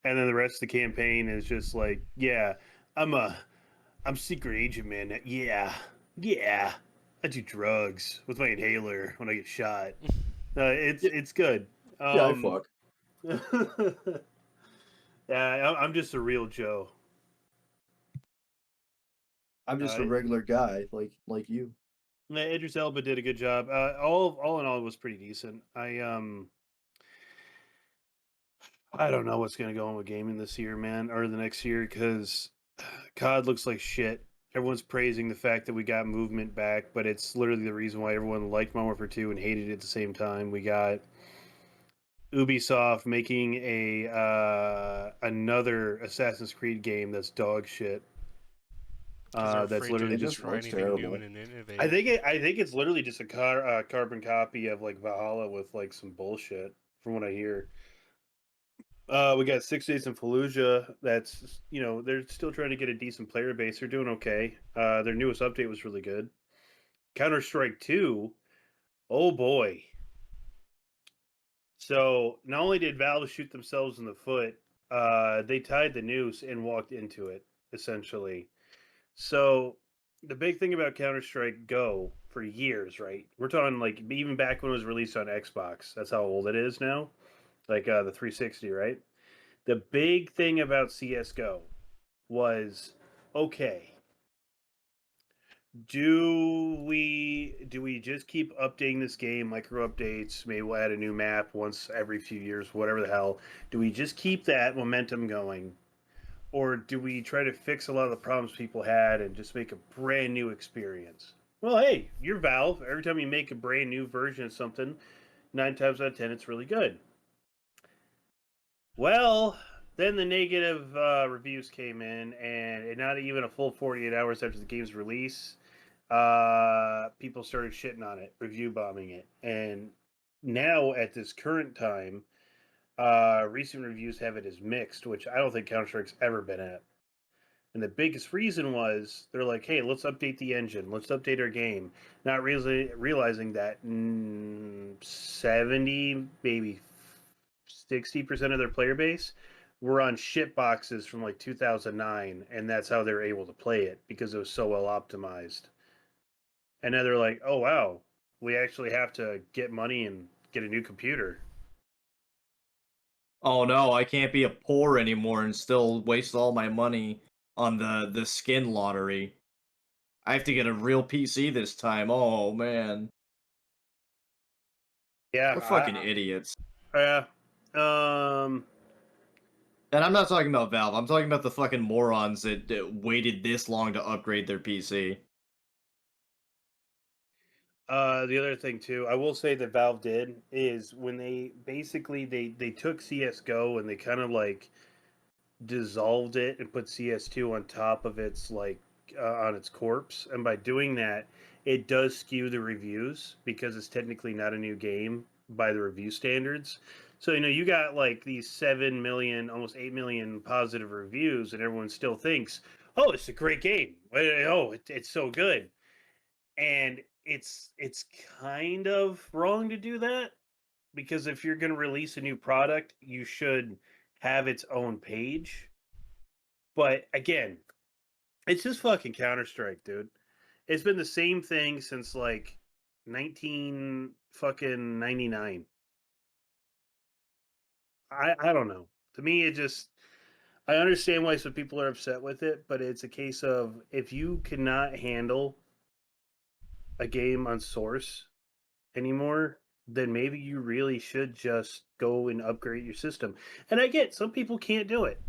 And then the rest of the campaign is just like, yeah, I'm secret agent, man. Yeah. I do drugs with my inhaler when I get shot. It's good. Yeah, I fuck. Yeah, I'm just a real Joe. I'm just a regular guy like you. Idris Elba did a good job. All in all, it was pretty decent. I don't know what's gonna go on with gaming this year, man, or the next year, because COD looks like shit. Everyone's praising the fact that we got movement back, but it's literally the reason why everyone liked Modern Warfare 2 and hated it at the same time. We got Ubisoft making another Assassin's Creed game that's dog shit. That's literally just new and innovative. I think it's literally just a carbon copy of like Valhalla with like some bullshit, from what I hear. We got 6 Days in Fallujah. That's they're still trying to get a decent player base. They're doing okay. Their newest update was really good. Counter-Strike 2. Oh boy. So not only did Valve shoot themselves in the foot, they tied the noose and walked into it, essentially. So the big thing about Counter-Strike Go for years, right? We're talking like even back when it was released on Xbox. That's how old it is now. Like the 360, right? The big thing about CSGO was, okay, do we just keep updating this game, micro updates, maybe we'll add a new map once every few years, whatever the hell. Do we just keep that momentum going? Or do we try to fix a lot of the problems people had and just make a brand new experience? Well, hey, you're Valve. Every time you make a brand new version of something, 9 times out of 10, it's really good. Well, then the negative reviews came in, and not even a full 48 hours after the game's release, people started shitting on it, review bombing it. And now, at this current time, recent reviews have it as mixed, which I don't think Counter-Strike's ever been at. And the biggest reason was they're like, hey, let's update the engine. Let's update our game. Not really realizing that 70, maybe 60% of their player base were on shit boxes from like 2009. And that's how they were able to play it because it was so well optimized. And now they're like, oh, wow, we actually have to get money and get a new computer. Oh no, I can't be a poor anymore and still waste all my money on the skin lottery. I have to get a real PC this time. Oh man. Yeah. We're fucking idiots. Yeah. And I'm not talking about Valve. I'm talking about the fucking morons that waited this long to upgrade their PC. The other thing too, I will say that Valve did is when they basically they took CS:GO and they kind of like dissolved it and put CS2 on top of its like on its corpse, and by doing that, it does skew the reviews because it's technically not a new game by the review standards. So you got like these 7 million, almost 8 million positive reviews, and everyone still thinks, oh, it's a great game. Oh, it's so good. And it's kind of wrong to do that because if you're going to release a new product, you should have its own page. But again, it's just fucking Counter-Strike, dude. It's been the same thing since like 1999. I don't know. To me, I understand why some people are upset with it, but it's a case of if you cannot handle a game on Source anymore, then maybe you really should just go and upgrade your system. And I get some people can't do it.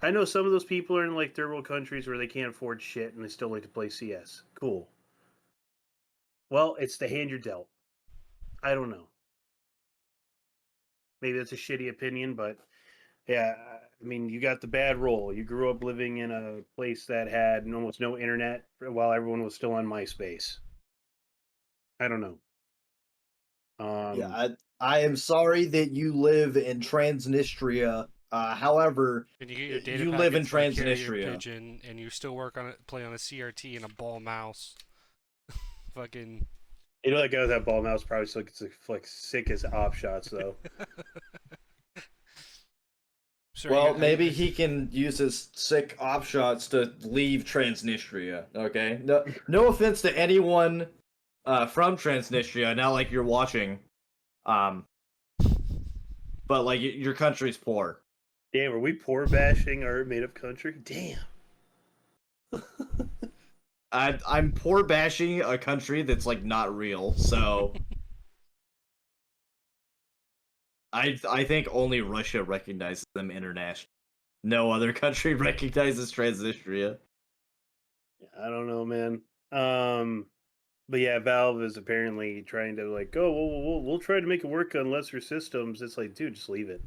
I know some of those people are in like third world countries where they can't afford shit and they still like to play CS. Cool. Well, it's the hand you're dealt. I don't know. Maybe that's a shitty opinion, but yeah, I mean, you got the bad role. You grew up living in a place that had almost no internet while everyone was still on MySpace. I don't know. Yeah, I am sorry that you live in Transnistria. However, And you get your data you live in packets by carrier Transnistria. pigeon, and you still work on it, play on a CRT and a ball mouse. Fucking. You know that guy with that ball mouse probably still gets like sick as op shots though. Well, maybe he can use his sick op shots to leave Transnistria. Okay, no offense to anyone from Transnistria. Not like you're watching, but like your country's poor. Damn, are we poor bashing our made up country? Damn. I'm poor bashing a country that's like not real. So I think only Russia recognizes them internationally. No other country recognizes Transnistria. I don't know, man. But yeah, Valve is apparently trying to like, oh, we'll try to make it work on lesser systems. It's like, dude, just leave it.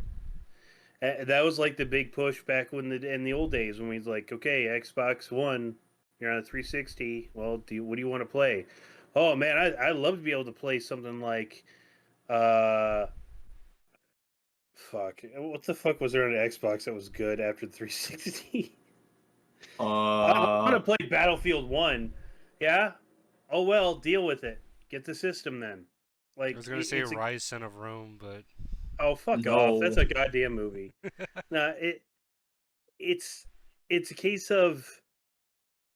That was like the big push back in the old days when we was like, okay, Xbox One, you're on a 360. Well, what do you want to play? Oh man, I love to be able to play something like, fuck, what the fuck was there on the Xbox that was good after the 360? I want to play Battlefield 1. Yeah. Oh well, deal with it. Get the system then. Like I was gonna say Rise Son of Rome, but oh fuck off! That's a goddamn movie. Nah, it's a case of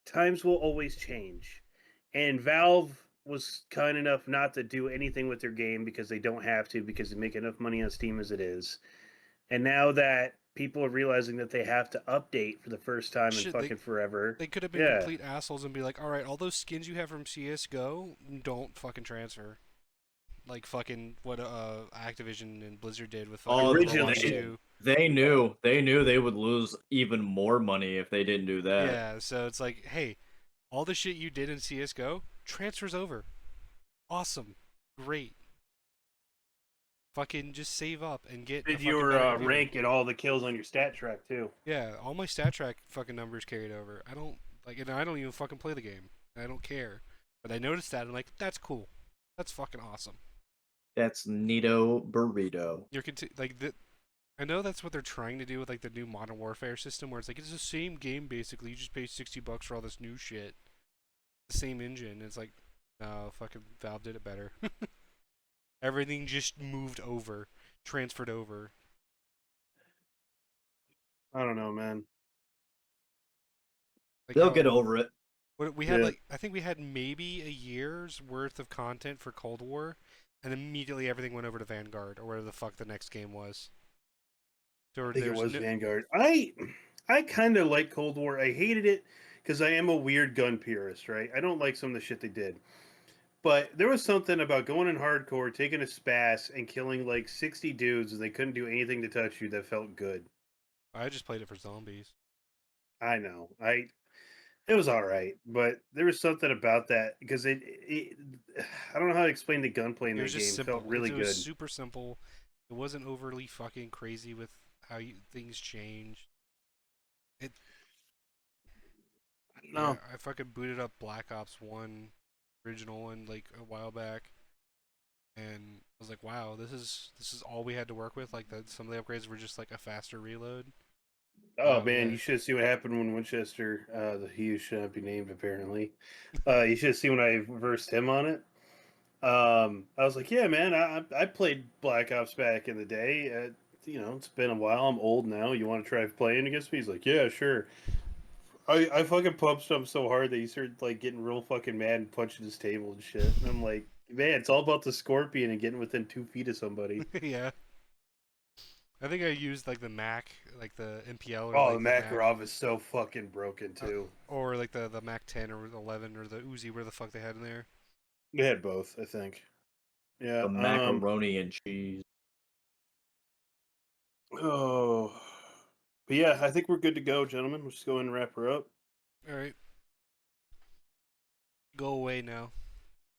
times will always change, and Valve was kind enough not to do anything with their game because they don't have to because they make enough money on Steam as it is, and now that people are realizing that they have to update for the first time in fucking forever. They could have been complete assholes and be like, all right, all those skins you have from CS:GO, don't fucking transfer. Like fucking what Activision and Blizzard did with Overwatch 2. They knew they would lose even more money if they didn't do that. Yeah, so it's like, hey, all the shit you did in CS:GO transfers over. Awesome. Great. fucking just save up and get a Did fucking your better computer. rank and all the kills on your stat track too? Yeah, all my stat track fucking numbers carried over. I don't like, and I don't even fucking play the game. I don't care. But I noticed that, and I'm like, that's cool. That's fucking awesome. That's Nito Burrito. You're I know that's what they're trying to do with like the new Modern Warfare system, where it's like it's the same game basically. You just pay $60 for all this new shit. The same engine. It's like, no, fucking Valve did it better. Everything just moved over, transferred over. I don't know, man. Like They'll get over it. We had I think we had maybe a year's worth of content for Cold War, and immediately everything went over to Vanguard or whatever the fuck the next game was. So I think it was Vanguard. I kind of like Cold War. I hated it because I am a weird gun purist, right? I don't like some of the shit they did. But there was something about going in hardcore, taking a spas, and killing like 60 dudes, and they couldn't do anything to touch you that felt good. I just played it for zombies. I know. It was all right, but there was something about that because I don't know how to explain the gunplay in It that was game. just It simple. felt really It good. was super simple. It wasn't overly fucking crazy with how things change. No. Yeah, I fucking booted up Black Ops 1, original one, like a while back, and I was like, wow, this is all we had to work with. Like some of the upgrades were just like a faster reload. Oh man, you should see what happened when Winchester, he should not be named apparently. You should see when I versed him on it. I was like, yeah, man, I played Black Ops back in the day. It's been a while. I'm old now. You want to try playing against me? He's like, yeah, sure. I fucking pumped him so hard that he started like getting real fucking mad and punching his table and shit. And I'm like, man, it's all about the scorpion and getting within 2 feet of somebody. Yeah. I think I used like the Mac, like the MPL. Or, Oh, like, the Makarov is so fucking broken too. Or like the Mac 10 or the 11 or the Uzi, where the fuck they had in there. They had both, I think. Yeah. The macaroni and cheese. Oh. But yeah, I think we're good to go, gentlemen. We'll just go ahead and wrap her up. All right. Go away now.